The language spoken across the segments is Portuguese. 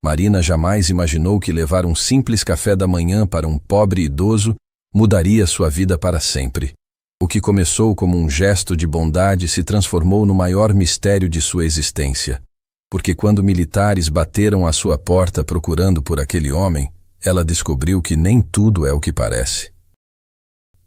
Marina jamais imaginou que levar um simples café da manhã para um pobre idoso mudaria sua vida para sempre. O que começou como um gesto de bondade se transformou no maior mistério de sua existência. Porque quando militares bateram à sua porta procurando por aquele homem, ela descobriu que nem tudo é o que parece.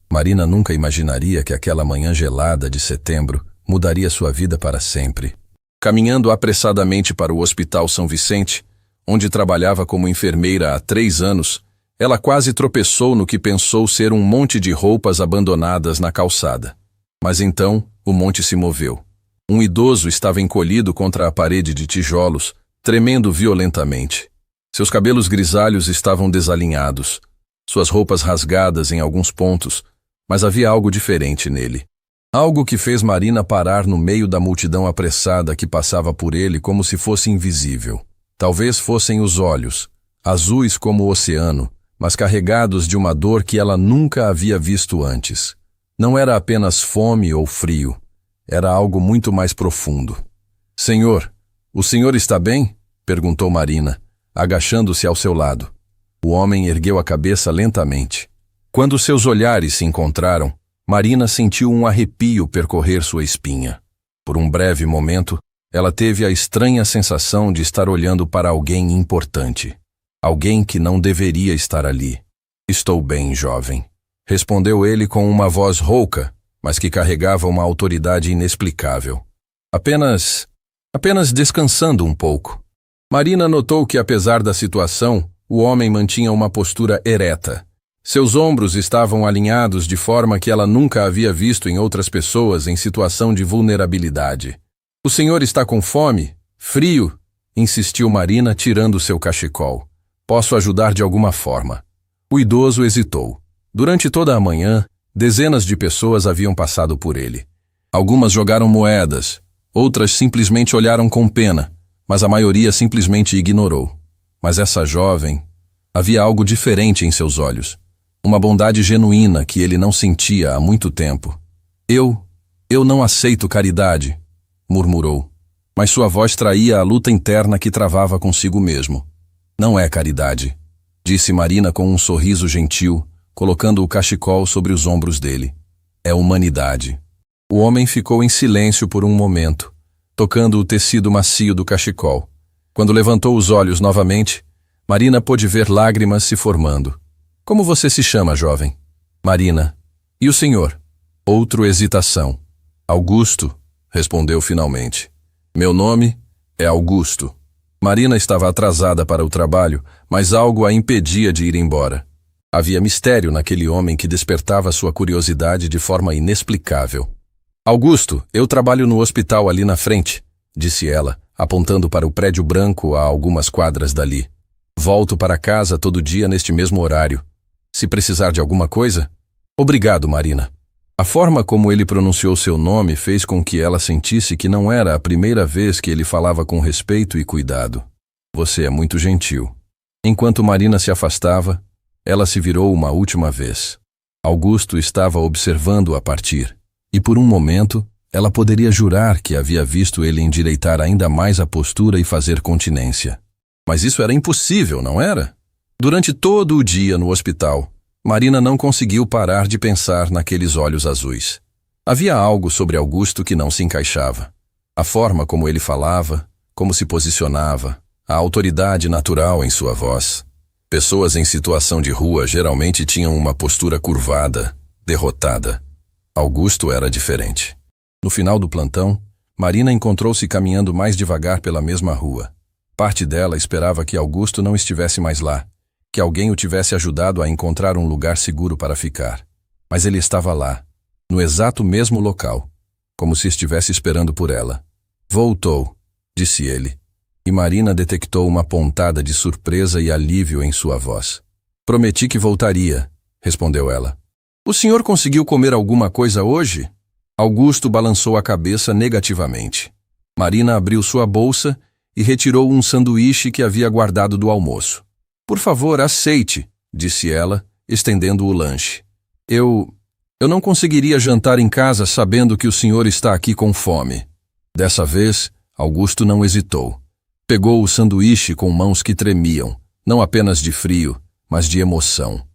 Marina nunca imaginaria que aquela manhã gelada de setembro mudaria sua vida para sempre. Caminhando apressadamente para o Hospital São Vicente, onde trabalhava como enfermeira há 3 anos, ela quase tropeçou no que pensou ser um monte de roupas abandonadas na calçada. Mas então, o monte se moveu. Um idoso estava encolhido contra a parede de tijolos, tremendo violentamente. Seus cabelos grisalhos estavam desalinhados, suas roupas rasgadas em alguns pontos, mas havia algo diferente nele. Algo que fez Marina parar no meio da multidão apressada que passava por ele como se fosse invisível. Talvez fossem os olhos, azuis como o oceano, mas carregados de uma dor que ela nunca havia visto antes. Não era apenas fome ou frio, era algo muito mais profundo. "Senhor, o senhor está bem?" perguntou Marina, agachando-se ao seu lado. O homem ergueu a cabeça lentamente. Quando seus olhares se encontraram, Marina sentiu um arrepio percorrer sua espinha. Por um breve momento, ela teve a estranha sensação de estar olhando para alguém importante. Alguém que não deveria estar ali. "Estou bem, jovem", respondeu ele com uma voz rouca, mas que carregava uma autoridade inexplicável. Apenas descansando um pouco." Marina notou que, apesar da situação, o homem mantinha uma postura ereta. Seus ombros estavam alinhados de forma que ela nunca havia visto em outras pessoas em situação de vulnerabilidade. "O senhor está com fome? Frio?" insistiu Marina, tirando seu cachecol. "Posso ajudar de alguma forma." O idoso hesitou. Durante toda a manhã, dezenas de pessoas haviam passado por ele. Algumas jogaram moedas, outras simplesmente olharam com pena, mas a maioria simplesmente ignorou. Mas essa jovem, havia algo diferente em seus olhos. Uma bondade genuína que ele não sentia há muito tempo. Eu não aceito caridade", murmurou, mas sua voz traía a luta interna que travava consigo mesmo. "Não é caridade", disse Marina com um sorriso gentil, colocando o cachecol sobre os ombros dele. "É humanidade." O homem ficou em silêncio por um momento, tocando o tecido macio do cachecol. Quando levantou os olhos novamente, Marina pôde ver lágrimas se formando. "Como você se chama, jovem?" "Marina." "E o senhor?" Outra hesitação. "Augusto", respondeu finalmente. "Meu nome é Augusto." Marina estava atrasada para o trabalho, mas algo a impedia de ir embora. Havia mistério naquele homem que despertava sua curiosidade de forma inexplicável. "Augusto, eu trabalho no hospital ali na frente", disse ela, apontando para o prédio branco a algumas quadras dali. "Volto para casa todo dia neste mesmo horário. Se precisar de alguma coisa?" "Obrigado, Marina." A forma como ele pronunciou seu nome fez com que ela sentisse que não era a primeira vez que ele falava com respeito e cuidado. "Você é muito gentil." Enquanto Marina se afastava, ela se virou uma última vez. Augusto estava observando-a partir, e por um momento, ela poderia jurar que havia visto ele endireitar ainda mais a postura e fazer continência. Mas isso era impossível, não era? Durante todo o dia no hospital, Marina não conseguiu parar de pensar naqueles olhos azuis. Havia algo sobre Augusto que não se encaixava. A forma como ele falava, como se posicionava, a autoridade natural em sua voz. Pessoas em situação de rua geralmente tinham uma postura curvada, derrotada. Augusto era diferente. No final do plantão, Marina encontrou-se caminhando mais devagar pela mesma rua. Parte dela esperava que Augusto não estivesse mais lá, que alguém o tivesse ajudado a encontrar um lugar seguro para ficar. Mas ele estava lá, no exato mesmo local, como se estivesse esperando por ela. "Voltou", disse ele, e Marina detectou uma pontada de surpresa e alívio em sua voz. "Prometi que voltaria", respondeu ela. "O senhor conseguiu comer alguma coisa hoje?" Augusto balançou a cabeça negativamente. Marina abriu sua bolsa e retirou um sanduíche que havia guardado do almoço. "Por favor, aceite", disse ela, estendendo o lanche. Eu não conseguiria jantar em casa sabendo que o senhor está aqui com fome." Dessa vez, Augusto não hesitou. Pegou o sanduíche com mãos que tremiam, não apenas de frio, mas de emoção.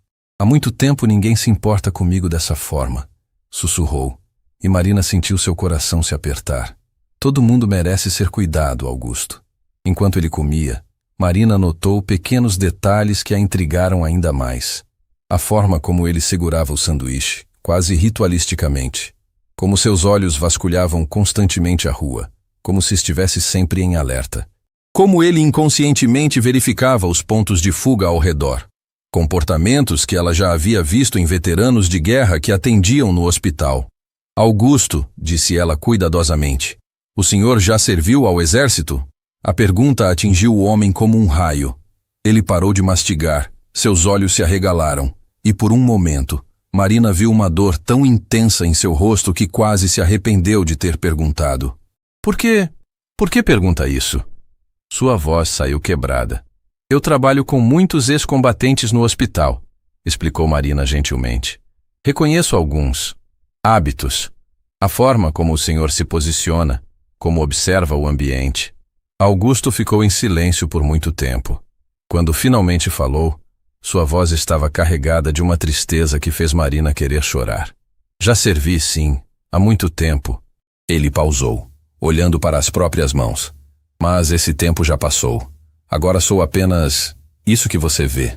Há muito tempo ninguém se importa comigo dessa forma, sussurrou, e Marina sentiu seu coração se apertar. Todo mundo merece ser cuidado, Augusto. Enquanto ele comia, Marina notou pequenos detalhes que a intrigaram ainda mais. A forma como ele segurava o sanduíche, quase ritualisticamente. Como seus olhos vasculhavam constantemente a rua, como se estivesse sempre em alerta. Como ele inconscientemente verificava os pontos de fuga ao redor. Comportamentos que ela já havia visto em veteranos de guerra que atendiam no hospital. Augusto, disse ela cuidadosamente, o senhor já serviu ao exército? A pergunta atingiu o homem como um raio. Ele parou de mastigar, seus olhos se arregalaram, e por um momento, Marina viu uma dor tão intensa em seu rosto que quase se arrependeu de ter perguntado. Por quê? Por que pergunta isso? Sua voz saiu quebrada. Eu trabalho com muitos ex-combatentes no hospital, explicou Marina gentilmente. Reconheço alguns hábitos, a forma como o senhor se posiciona, como observa o ambiente. Augusto ficou em silêncio por muito tempo. Quando finalmente falou, sua voz estava carregada de uma tristeza que fez Marina querer chorar. Já servi, sim, há muito tempo. Ele pausou, olhando para as próprias mãos. Mas esse tempo já passou. Agora sou apenas isso que você vê.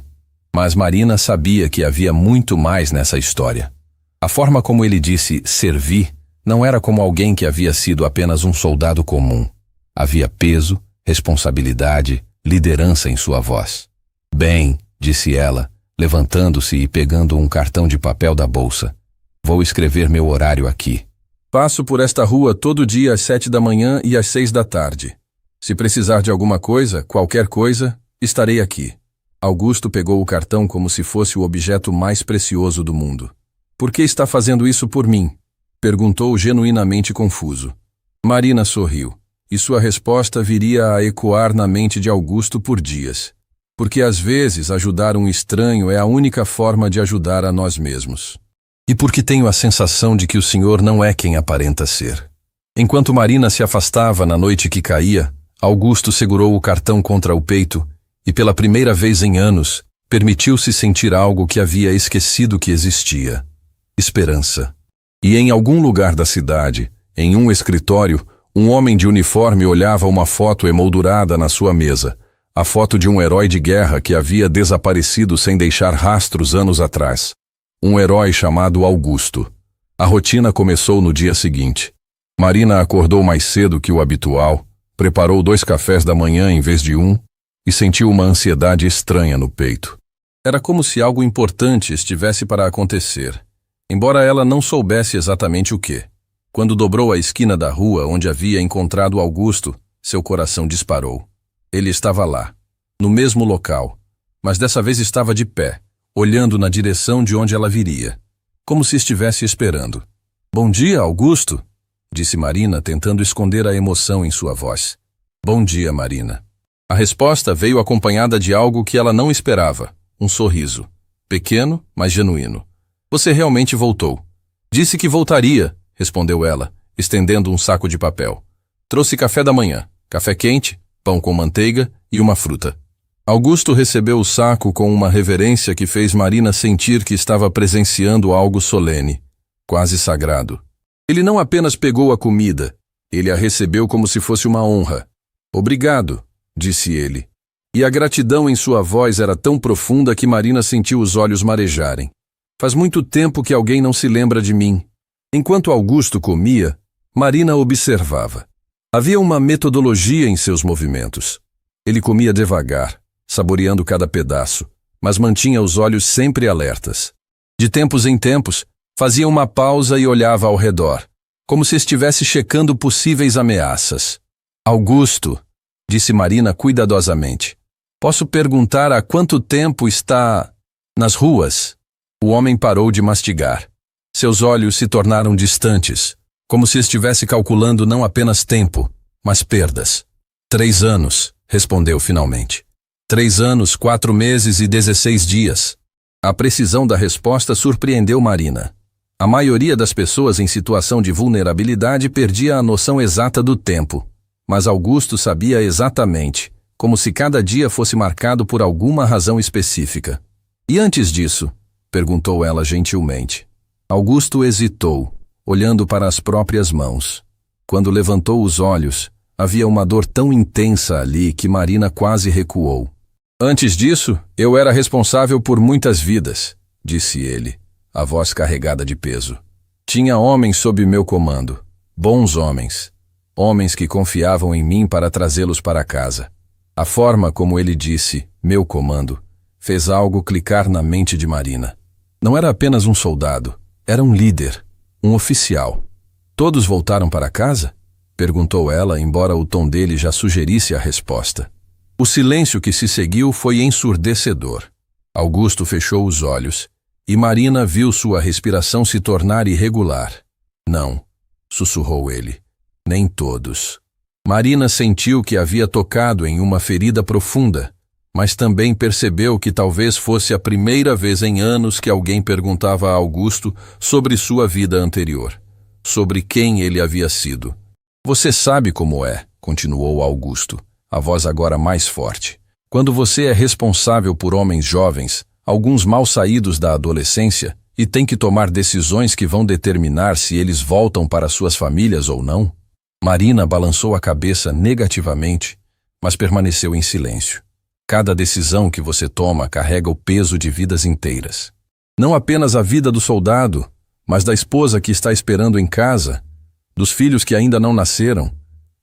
Mas Marina sabia que havia muito mais nessa história. A forma como ele disse servi não era como alguém que havia sido apenas um soldado comum. Havia peso, responsabilidade, liderança em sua voz. Bem, disse ela, levantando-se e pegando um cartão de papel da bolsa. Vou escrever meu horário aqui. Passo por esta rua todo dia às 7 da manhã e às 6 da tarde. Se precisar de alguma coisa, qualquer coisa, estarei aqui. Augusto pegou o cartão como se fosse o objeto mais precioso do mundo. Por que está fazendo isso por mim? Perguntou genuinamente confuso. Marina sorriu, e sua resposta viria a ecoar na mente de Augusto por dias. Porque às vezes ajudar um estranho é a única forma de ajudar a nós mesmos. E porque tenho a sensação de que o senhor não é quem aparenta ser. Enquanto Marina se afastava na noite que caía, Augusto segurou o cartão contra o peito e, pela primeira vez em anos, permitiu-se sentir algo que havia esquecido que existia. Esperança. E em algum lugar da cidade, em um escritório, um homem de uniforme olhava uma foto emoldurada na sua mesa, a foto de um herói de guerra que havia desaparecido sem deixar rastros anos atrás. Um herói chamado Augusto. A rotina começou no dia seguinte. Marina acordou mais cedo que o habitual, preparou 2 cafés da manhã em vez de 1 e sentiu uma ansiedade estranha no peito. Era como se algo importante estivesse para acontecer, embora ela não soubesse exatamente o que. Quando dobrou a esquina da rua onde havia encontrado Augusto, seu coração disparou. Ele estava lá, no mesmo local, mas dessa vez estava de pé, olhando na direção de onde ela viria, como se estivesse esperando. Bom dia, Augusto, disse Marina, tentando esconder a emoção em sua voz. Bom dia, Marina. A resposta veio acompanhada de algo que ela não esperava, um sorriso. Pequeno, mas genuíno. Você realmente voltou. Disse que voltaria, respondeu ela, estendendo um saco de papel. Trouxe café da manhã, café quente, pão com manteiga e uma fruta. Augusto recebeu o saco com uma reverência que fez Marina sentir que estava presenciando algo solene, quase sagrado. Ele não apenas pegou a comida, ele a recebeu como se fosse uma honra. Obrigado, disse ele. E a gratidão em sua voz era tão profunda que Marina sentiu os olhos marejarem. Faz muito tempo que alguém não se lembra de mim. Enquanto Augusto comia, Marina observava. Havia uma metodologia em seus movimentos. Ele comia devagar, saboreando cada pedaço, mas mantinha os olhos sempre alertas. De tempos em tempos, fazia uma pausa e olhava ao redor, como se estivesse checando possíveis ameaças. Augusto, disse Marina cuidadosamente, posso perguntar há quanto tempo está nas ruas? O homem parou de mastigar. Seus olhos se tornaram distantes, como se estivesse calculando não apenas tempo, mas perdas. 3 anos, respondeu finalmente. 3 anos, 4 meses e 16 dias. A precisão da resposta surpreendeu Marina. A maioria das pessoas em situação de vulnerabilidade perdia a noção exata do tempo. mas Augusto sabia exatamente, como se cada dia fosse marcado por alguma razão específica. E antes disso? Perguntou ela gentilmente. Augusto hesitou, olhando para as próprias mãos. Quando levantou os olhos, havia uma dor tão intensa ali que Marina quase recuou. Antes disso, eu era responsável por muitas vidas, disse ele, a voz carregada de peso. Tinha homens sob meu comando, bons homens, homens que confiavam em mim para trazê-los para casa. A forma como ele disse, meu comando, fez algo clicar na mente de Marina. Não era apenas um soldado, era um líder, um oficial. Todos voltaram para casa? Perguntou ela, embora o tom dele já sugerisse a resposta. O silêncio que se seguiu foi ensurdecedor. Augusto fechou os olhos, e Marina viu sua respiração se tornar irregular. Não, sussurrou ele, nem todos. Marina sentiu que havia tocado em uma ferida profunda, mas também percebeu que talvez fosse a primeira vez em anos que alguém perguntava a Augusto sobre sua vida anterior, sobre quem ele havia sido. Você sabe como é, continuou Augusto, a voz agora mais forte. Quando você é responsável por homens jovens, alguns mal saídos da adolescência, e tem que tomar decisões que vão determinar se eles voltam para suas famílias ou não? Marina balançou a cabeça negativamente, mas permaneceu em silêncio. Cada decisão que você toma carrega o peso de vidas inteiras. Não apenas a vida do soldado, mas da esposa que está esperando em casa, dos filhos que ainda não nasceram,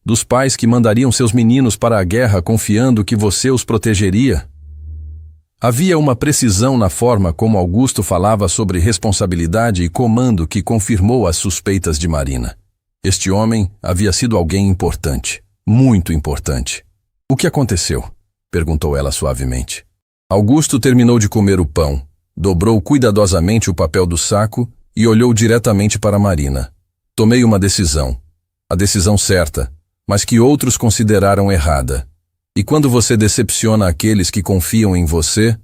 dos pais que mandariam seus meninos para a guerra confiando que você os protegeria. Havia uma precisão na forma como Augusto falava sobre responsabilidade e comando que confirmou as suspeitas de Marina. Este homem havia sido alguém importante, muito importante. O que aconteceu? Perguntou ela suavemente. Augusto terminou de comer o pão, dobrou cuidadosamente o papel do saco e olhou diretamente para Marina. Tomei uma decisão. A decisão certa, mas que outros consideraram errada. E quando você decepciona aqueles que confiam em você,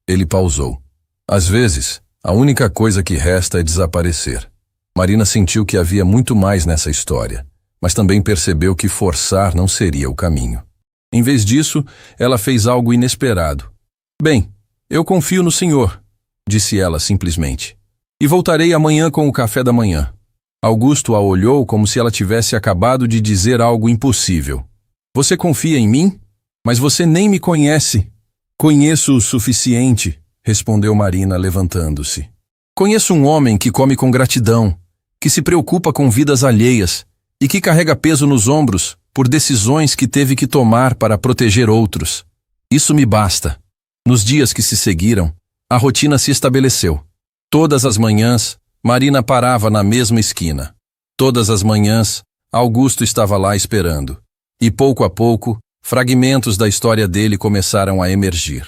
ele pausou. Às vezes, a única coisa que resta é desaparecer. Marina sentiu que havia muito mais nessa história, mas também percebeu que forçar não seria o caminho. Em vez disso, ela fez algo inesperado. Bem, eu confio no senhor, disse ela simplesmente. E voltarei amanhã com o café da manhã. Augusto a olhou como se ela tivesse acabado de dizer algo impossível. Você confia em mim? Mas você nem me conhece. Conheço o suficiente, respondeu Marina levantando-se. Conheço um homem que come com gratidão, que se preocupa com vidas alheias e que carrega peso nos ombros por decisões que teve que tomar para proteger outros. Isso me basta. Nos dias que se seguiram, a rotina se estabeleceu. Todas as manhãs, Marina parava na mesma esquina. Todas as manhãs, Augusto estava lá esperando. E pouco a pouco, fragmentos da história dele começaram a emergir.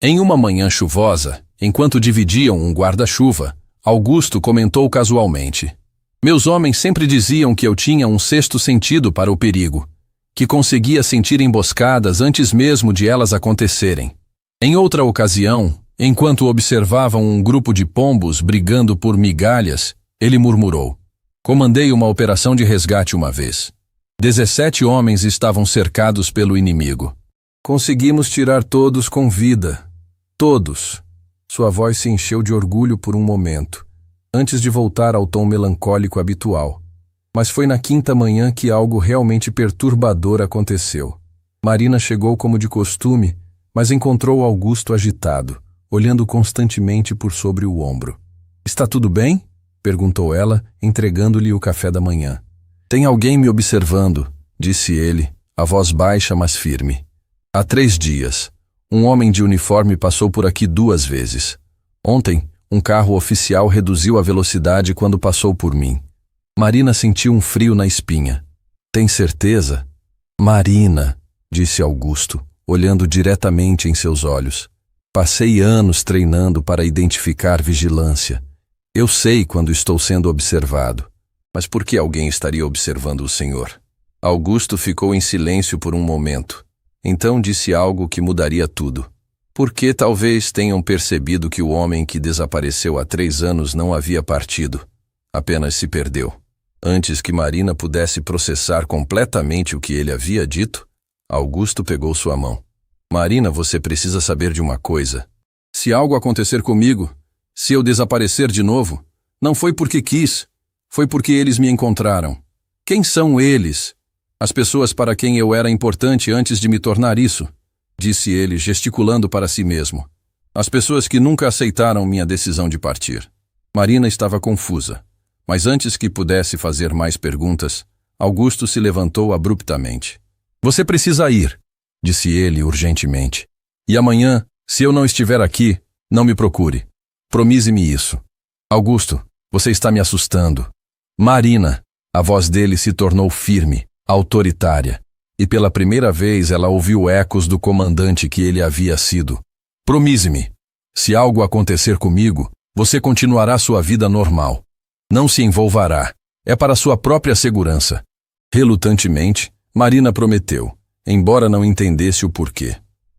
Em uma manhã chuvosa, enquanto dividiam um guarda-chuva, Augusto comentou casualmente. Meus homens sempre diziam que eu tinha um sexto sentido para o perigo, que conseguia sentir emboscadas antes mesmo de elas acontecerem. Em outra ocasião, enquanto observavam um grupo de pombos brigando por migalhas, ele murmurou. Comandei uma operação de resgate uma vez. 17 homens estavam cercados pelo inimigo. Conseguimos tirar todos com vida. Todos. Sua voz se encheu de orgulho por um momento, antes de voltar ao tom melancólico habitual. Mas foi na quinta manhã que algo realmente perturbador aconteceu. Marina chegou como de costume, mas encontrou Augusto agitado, olhando constantemente por sobre o ombro. Está tudo bem? Perguntou ela, entregando-lhe o café da manhã. Tem alguém me observando, disse ele, a voz baixa mas firme. Há 3 dias, um homem de uniforme passou por aqui 2 vezes. Ontem, um carro oficial reduziu a velocidade quando passou por mim. Marina sentiu um frio na espinha. Tem certeza? Marina, disse Augusto, olhando diretamente em seus olhos. Passei anos treinando para identificar vigilância. Eu sei quando estou sendo observado. Mas por que alguém estaria observando o senhor? Augusto ficou em silêncio por um momento. Então disse algo que mudaria tudo. Porque talvez tenham percebido que o homem que desapareceu há 3 anos não havia partido. Apenas se perdeu. Antes que Marina pudesse processar completamente o que ele havia dito, Augusto pegou sua mão. Marina, você precisa saber de uma coisa. Se algo acontecer comigo, se eu desaparecer de novo, não foi porque quis, foi porque eles me encontraram. Quem são eles? As pessoas para quem eu era importante antes de me tornar isso, disse ele, gesticulando para si mesmo. As pessoas que nunca aceitaram minha decisão de partir. Marina estava confusa, mas antes que pudesse fazer mais perguntas, Augusto se levantou abruptamente. Você precisa ir, disse ele urgentemente. E amanhã, se eu não estiver aqui, não me procure. Promise-me isso. Augusto, você está me assustando. Marina, a voz dele se tornou firme, autoritária, e pela primeira vez ela ouviu ecos do comandante que ele havia sido. Promise-me, se algo acontecer comigo, você continuará sua vida normal. Não se envolverá, é para sua própria segurança. Relutantemente, Marina prometeu, embora não entendesse o porquê.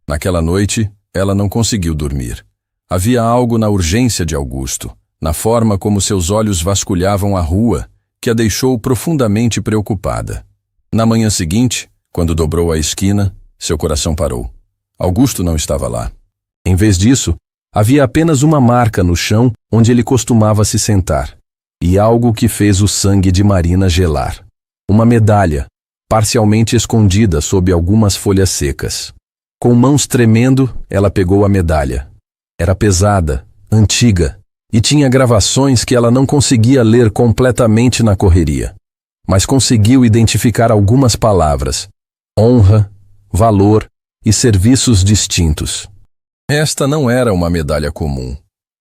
Naquela noite, ela não conseguiu dormir. Havia algo na urgência de Augusto, na forma como seus olhos vasculhavam a rua, que a deixou profundamente preocupada. Na manhã seguinte, quando dobrou a esquina, seu coração parou. Augusto não estava lá. Em vez disso, havia apenas uma marca no chão onde ele costumava se sentar, e algo que fez o sangue de Marina gelar. Uma medalha, parcialmente escondida sob algumas folhas secas. Com mãos tremendo, ela pegou a medalha. Era pesada, antiga, e tinha gravações que ela não conseguia ler completamente na correria. Mas conseguiu identificar algumas palavras: honra, valor e serviços distintos. Esta não era uma medalha comum.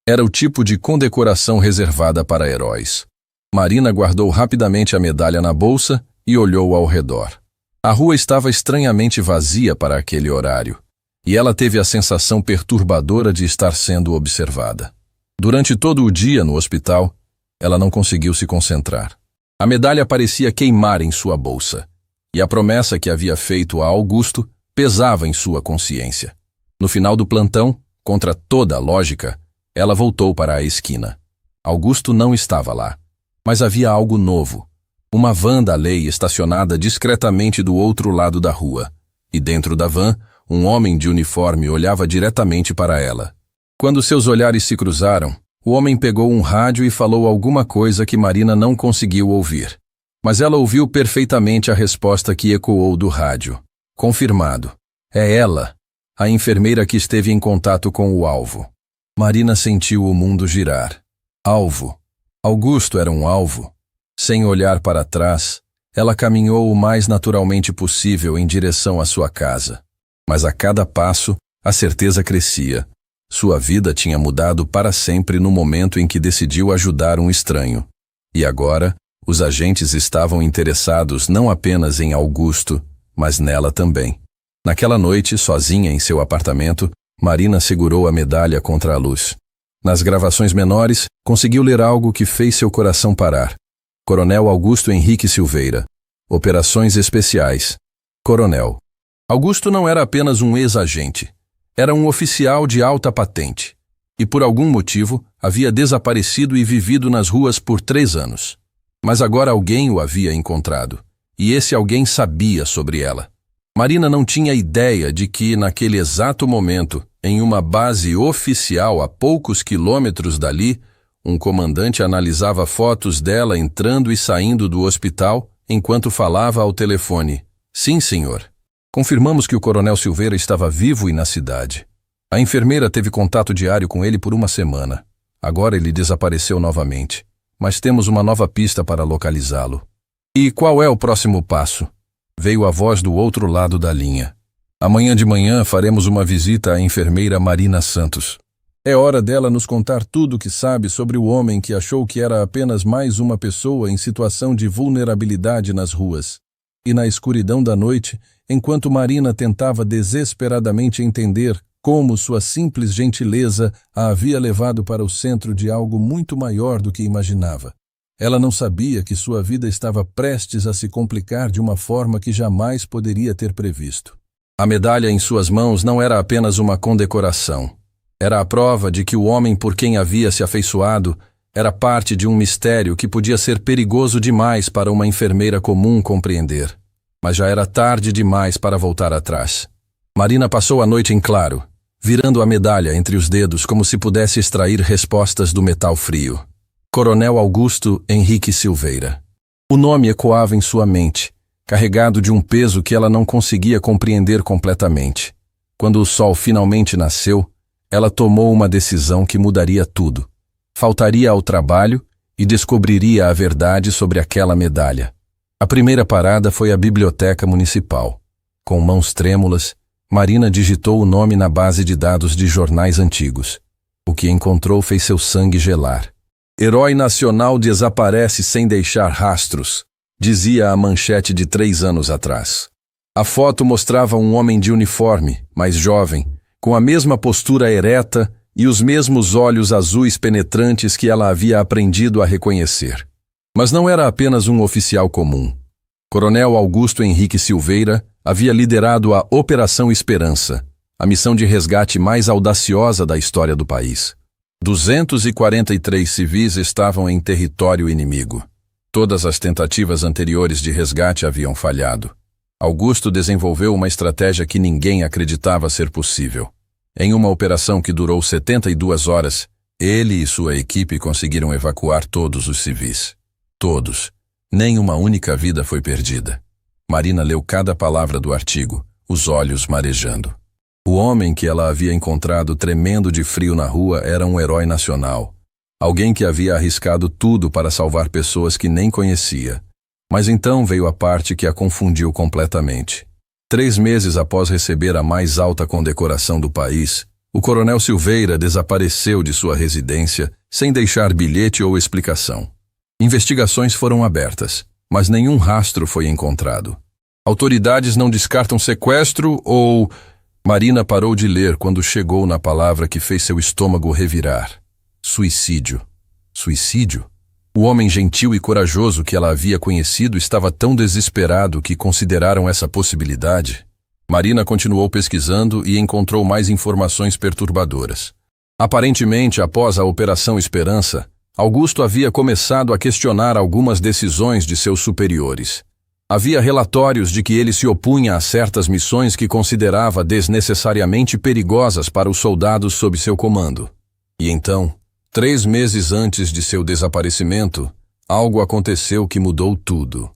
Era o tipo de condecoração reservada para heróis. Marina guardou rapidamente a medalha na bolsa e olhou ao redor. A rua estava estranhamente vazia para aquele horário, e ela teve a sensação perturbadora de estar sendo observada. Durante todo o dia no hospital, ela não conseguiu se concentrar. A medalha parecia queimar em sua bolsa, e a promessa que havia feito a Augusto pesava em sua consciência. No final do plantão, contra toda a lógica, ela voltou para a esquina. Augusto não estava lá, mas havia algo novo. Uma van da lei estacionada discretamente do outro lado da rua, e dentro da van, um homem de uniforme olhava diretamente para ela. Quando seus olhares se cruzaram, o homem pegou um rádio e falou alguma coisa que Marina não conseguiu ouvir. Mas ela ouviu perfeitamente a resposta que ecoou do rádio. Confirmado. É ela, a enfermeira que esteve em contato com o alvo. Marina sentiu o mundo girar. Alvo. Augusto era um alvo. Sem olhar para trás, ela caminhou o mais naturalmente possível em direção à sua casa. Mas a cada passo, a certeza crescia. Sua vida tinha mudado para sempre no momento em que decidiu ajudar um estranho. E agora, os agentes estavam interessados não apenas em Augusto, mas nela também. Naquela noite, sozinha em seu apartamento, Marina segurou a medalha contra a luz. Nas gravações menores, conseguiu ler algo que fez seu coração parar. Coronel Augusto Henrique Silveira. Operações Especiais. Coronel. Augusto não era apenas um ex-agente. Era um oficial de alta patente. E por algum motivo, havia desaparecido e vivido nas ruas por 3 anos. Mas agora alguém o havia encontrado. E esse alguém sabia sobre ela. Marina não tinha ideia de que, naquele exato momento, em uma base oficial a poucos quilômetros dali, um comandante analisava fotos dela entrando e saindo do hospital enquanto falava ao telefone. Sim, senhor. Confirmamos que o coronel Silveira estava vivo e na cidade. A enfermeira teve contato diário com ele por 1 semana. Agora ele desapareceu novamente. Mas temos uma nova pista para localizá-lo. E qual é o próximo passo? Veio a voz do outro lado da linha. Amanhã de manhã faremos uma visita à enfermeira Marina Santos. É hora dela nos contar tudo o que sabe sobre o homem que achou que era apenas mais uma pessoa em situação de vulnerabilidade nas ruas. E na escuridão da noite, enquanto Marina tentava desesperadamente entender como sua simples gentileza a havia levado para o centro de algo muito maior do que imaginava. Ela não sabia que sua vida estava prestes a se complicar de uma forma que jamais poderia ter previsto. A medalha em suas mãos não era apenas uma condecoração. Era a prova de que o homem por quem havia se afeiçoado Era parte de um mistério que podia ser perigoso demais para uma enfermeira comum compreender. Mas já era tarde demais para voltar atrás. Marina passou a noite em claro, virando a medalha entre os dedos como se pudesse extrair respostas do metal frio. Coronel Augusto Henrique Silveira. O nome ecoava em sua mente, carregado de um peso que ela não conseguia compreender completamente. Quando o sol finalmente nasceu, ela tomou uma decisão que mudaria tudo. Faltaria ao trabalho e descobriria a verdade sobre aquela medalha. A primeira parada foi a biblioteca municipal. Com mãos trêmulas, Marina digitou o nome na base de dados de jornais antigos. O que encontrou fez seu sangue gelar. Herói nacional desaparece sem deixar rastros, dizia a manchete de 3 anos atrás. A foto mostrava um homem de uniforme, mais jovem, com a mesma postura ereta e os mesmos olhos azuis penetrantes que ela havia aprendido a reconhecer. Mas não era apenas um oficial comum. Coronel Augusto Henrique Silveira havia liderado a Operação Esperança, a missão de resgate mais audaciosa da história do país. 243 civis estavam em território inimigo. Todas as tentativas anteriores de resgate haviam falhado. Augusto desenvolveu uma estratégia que ninguém acreditava ser possível. Em uma operação que durou 72 horas, ele e sua equipe conseguiram evacuar todos os civis. Todos. Nem uma única vida foi perdida. Marina leu cada palavra do artigo, os olhos marejando. O homem que ela havia encontrado tremendo de frio na rua era um herói nacional. Alguém que havia arriscado tudo para salvar pessoas que nem conhecia. Mas então veio a parte que a confundiu completamente. 3 meses após receber a mais alta condecoração do país, o coronel Silveira desapareceu de sua residência sem deixar bilhete ou explicação. Investigações foram abertas, mas nenhum rastro foi encontrado. Autoridades não descartam sequestro ou... Marina parou de ler quando chegou na palavra que fez seu estômago revirar. Suicídio. Suicídio? O homem gentil e corajoso que ela havia conhecido estava tão desesperado que consideraram essa possibilidade. Marina continuou pesquisando e encontrou mais informações perturbadoras. Aparentemente, após a Operação Esperança, Augusto havia começado a questionar algumas decisões de seus superiores. Havia relatórios de que ele se opunha a certas missões que considerava desnecessariamente perigosas para os soldados sob seu comando. E então, 3 meses antes de seu desaparecimento, algo aconteceu que mudou tudo.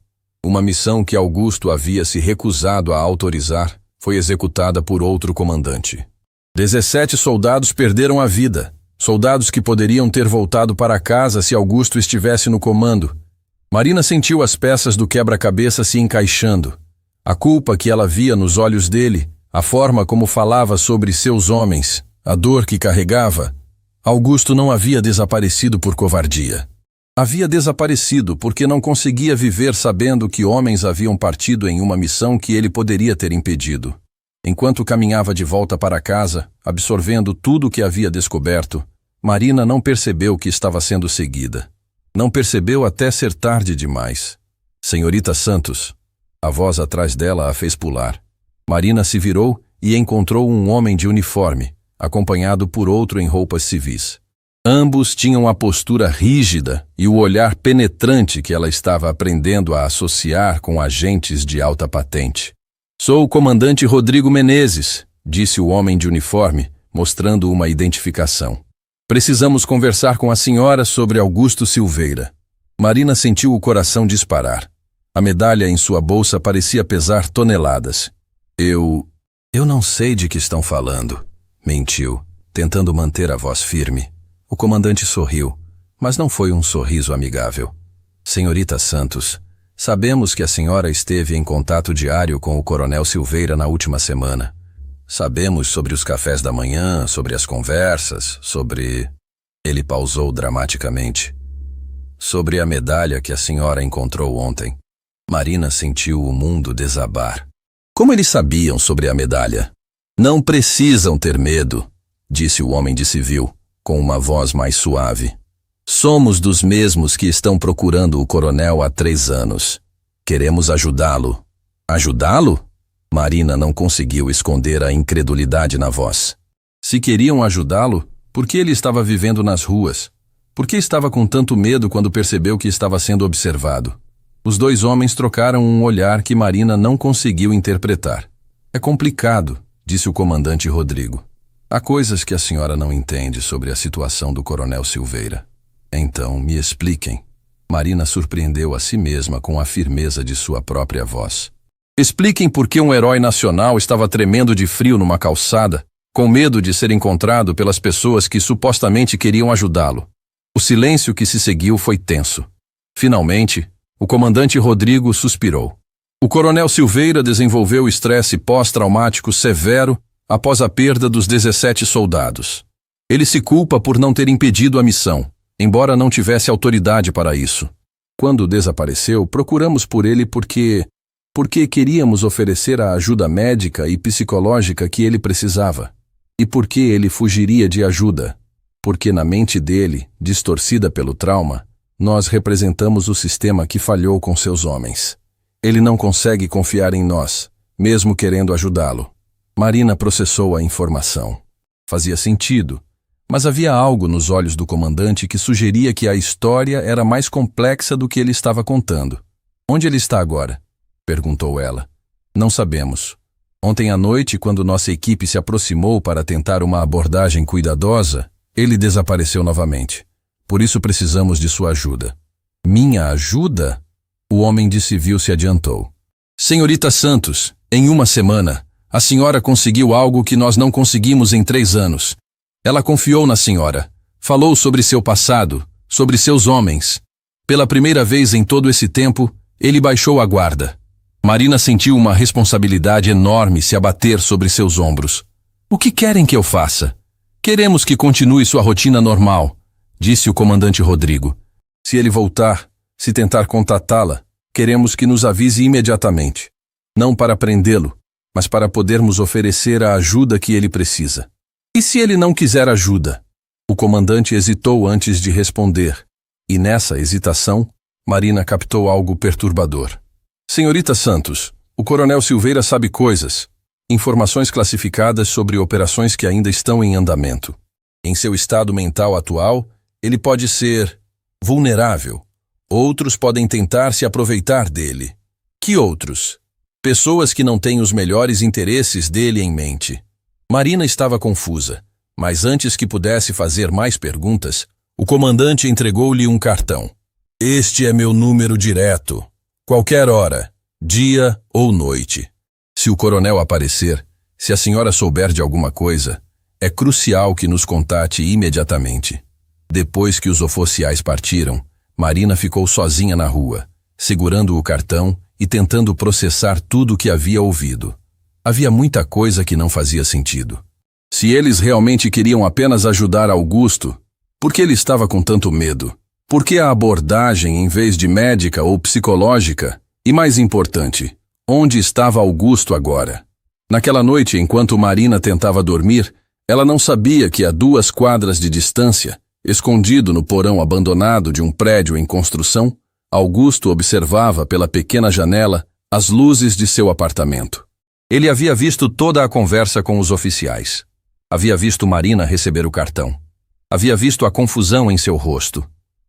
Uma missão que Augusto havia se recusado a autorizar foi executada por outro comandante. 17 soldados perderam a vida, soldados que poderiam ter voltado para casa se Augusto estivesse no comando. Marina sentiu as peças do quebra-cabeça se encaixando. A culpa que ela via nos olhos dele, a forma como falava sobre seus homens, a dor que carregava. Augusto não havia desaparecido por covardia. Havia desaparecido porque não conseguia viver sabendo que homens haviam partido em uma missão que ele poderia ter impedido. Enquanto caminhava de volta para casa, absorvendo tudo o que havia descoberto, Marina não percebeu que estava sendo seguida. Não percebeu até ser tarde demais. Senhorita Santos. A voz atrás dela a fez pular. Marina se virou e encontrou um homem de uniforme, acompanhado por outro em roupas civis. Ambos tinham a postura rígida e o olhar penetrante que ela estava aprendendo a associar com agentes de alta patente. "Sou o comandante Rodrigo Menezes", disse o homem de uniforme, mostrando uma identificação. "Precisamos conversar com a senhora sobre Augusto Silveira." Marina sentiu o coração disparar. A medalha em sua bolsa parecia pesar toneladas. Eu não sei de que estão falando." Mentiu, tentando manter a voz firme. O comandante sorriu, mas não foi um sorriso amigável. "Senhorita Santos, sabemos que a senhora esteve em contato diário com o coronel Silveira na última semana. Sabemos sobre os cafés da manhã, sobre as conversas, sobre..." Ele pausou dramaticamente. "Sobre a medalha que a senhora encontrou ontem." Marina sentiu o mundo desabar. Como eles sabiam sobre a medalha? "Não precisam ter medo", disse o homem de civil, com uma voz mais suave. "Somos dos mesmos que estão procurando o coronel há 3 anos. Queremos ajudá-lo." "Ajudá-lo?" Marina não conseguiu esconder a incredulidade na voz. Se queriam ajudá-lo, por que ele estava vivendo nas ruas? Por que estava com tanto medo quando percebeu que estava sendo observado? Os dois homens trocaram um olhar que Marina não conseguiu interpretar. É complicado, disse o comandante Rodrigo. Há coisas que a senhora não entende sobre a situação do coronel Silveira. Então, me expliquem. Marina surpreendeu a si mesma com a firmeza de sua própria voz. Expliquem por que um herói nacional estava tremendo de frio numa calçada, com medo de ser encontrado pelas pessoas que supostamente queriam ajudá-lo. O silêncio que se seguiu foi tenso. Finalmente, o comandante Rodrigo suspirou. O coronel Silveira desenvolveu estresse pós-traumático severo após a perda dos 17 soldados. Ele se culpa por não ter impedido a missão, embora não tivesse autoridade para isso. Quando desapareceu, procuramos por ele porque queríamos oferecer a ajuda médica e psicológica que ele precisava. E por que ele fugiria de ajuda? Porque na mente dele, distorcida pelo trauma, nós representamos o sistema que falhou com seus homens. Ele não consegue confiar em nós, mesmo querendo ajudá-lo. Marina processou a informação. Fazia sentido, mas havia algo nos olhos do comandante que sugeria que a história era mais complexa do que ele estava contando. Onde ele está agora? Perguntou ela. Não sabemos. Ontem à noite, quando nossa equipe se aproximou para tentar uma abordagem cuidadosa, ele desapareceu novamente. Por isso precisamos de sua ajuda. Minha ajuda? O homem de civil se adiantou. Senhorita Santos, em uma semana, a senhora conseguiu algo que nós não conseguimos em 3 anos. Ela confiou na senhora. Falou sobre seu passado, sobre seus homens. Pela primeira vez em todo esse tempo, ele baixou a guarda. Marina sentiu uma responsabilidade enorme se abater sobre seus ombros. O que querem que eu faça? Queremos que continue sua rotina normal, disse o comandante Rodrigo. Se ele voltar, se tentar contatá-la, queremos que nos avise imediatamente. Não para prendê-lo, mas para podermos oferecer a ajuda que ele precisa. E se ele não quiser ajuda? O comandante hesitou antes de responder, e nessa hesitação, Marina captou algo perturbador. Senhorita Santos, o coronel Silveira sabe coisas, informações classificadas sobre operações que ainda estão em andamento. Em seu estado mental atual, ele pode ser vulnerável. Outros podem tentar se aproveitar dele. Que outros? Pessoas que não têm os melhores interesses dele em mente. Marina estava confusa, mas antes que pudesse fazer mais perguntas, o comandante entregou-lhe um cartão. Este é meu número direto. Qualquer hora, dia ou noite. Se o coronel aparecer, se a senhora souber de alguma coisa, é crucial que nos contate imediatamente. Depois que os oficiais partiram, Marina ficou sozinha na rua, segurando o cartão e tentando processar tudo o que havia ouvido. Havia muita coisa que não fazia sentido. Se eles realmente queriam apenas ajudar Augusto, por que ele estava com tanto medo? Por que a abordagem em vez de médica ou psicológica? E mais importante, onde estava Augusto agora? Naquela noite, enquanto Marina tentava dormir, ela não sabia que a 2 quadras de distância, escondido no porão abandonado de um prédio em construção, Augusto observava pela pequena janela as luzes de seu apartamento. Ele havia visto toda a conversa com os oficiais. Havia visto Marina receber o cartão. Havia visto a confusão em seu rosto.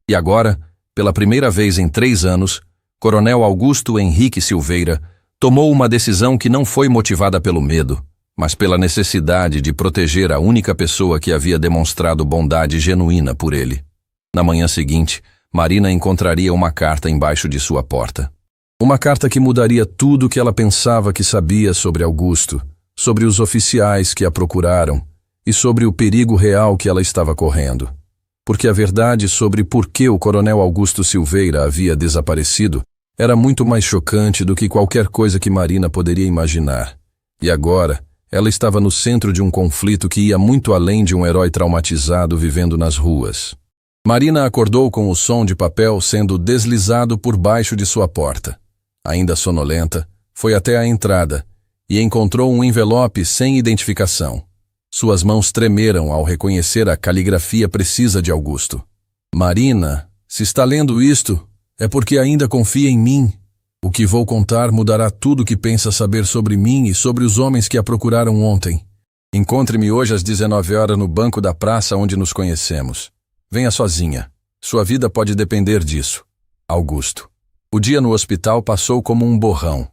E agora, pela primeira vez em 3 anos, Coronel Augusto Henrique Silveira tomou uma decisão que não foi motivada pelo medo, mas pela necessidade de proteger a única pessoa que havia demonstrado bondade genuína por ele. Na manhã seguinte, Marina encontraria uma carta embaixo de sua porta. Uma carta que mudaria tudo o que ela pensava que sabia sobre Augusto, sobre os oficiais que a procuraram e sobre o perigo real que ela estava correndo. Porque a verdade sobre por que o coronel Augusto Silveira havia desaparecido era muito mais chocante do que qualquer coisa que Marina poderia imaginar. E agora, ela estava no centro de um conflito que ia muito além de um herói traumatizado vivendo nas ruas. Marina acordou com o som de papel sendo deslizado por baixo de sua porta. Ainda sonolenta, foi até a entrada e encontrou um envelope sem identificação. Suas mãos tremeram ao reconhecer a caligrafia precisa de Augusto. Marina, se está lendo isto, é porque ainda confia em mim. O que vou contar mudará tudo o que pensa saber sobre mim e sobre os homens que a procuraram ontem. Encontre-me hoje às 19 horas no banco da praça onde nos conhecemos. Venha sozinha. Sua vida pode depender disso. Augusto. O dia no hospital passou como um borrão.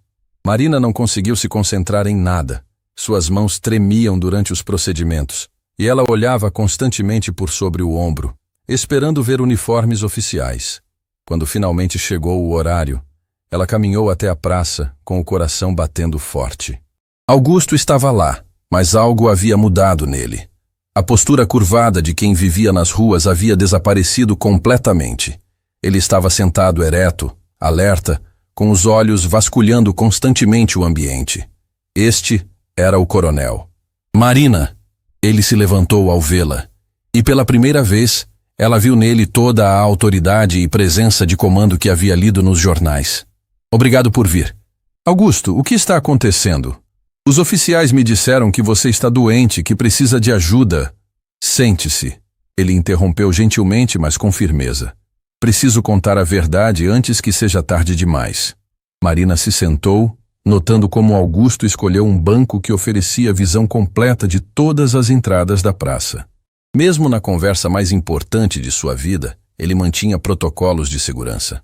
Marina não conseguiu se concentrar em nada. Suas mãos tremiam durante os procedimentos, e ela olhava constantemente por sobre o ombro, esperando ver uniformes oficiais. Quando finalmente chegou o horário, ela caminhou até a praça, com o coração batendo forte. Augusto estava lá, mas algo havia mudado nele. A postura curvada de quem vivia nas ruas havia desaparecido completamente. Ele estava sentado ereto, alerta, com os olhos vasculhando constantemente o ambiente. Este era o coronel. Marina! Ele se levantou ao vê-la, e pela primeira vez, ela viu nele toda a autoridade e presença de comando que havia lido nos jornais. Obrigado por vir. Augusto, o que está acontecendo? Os oficiais me disseram que você está doente, que precisa de ajuda. Sente-se. Ele interrompeu gentilmente, mas com firmeza. Preciso contar a verdade antes que seja tarde demais. Marina se sentou, notando como Augusto escolheu um banco que oferecia visão completa de todas as entradas da praça. Mesmo na conversa mais importante de sua vida, ele mantinha protocolos de segurança.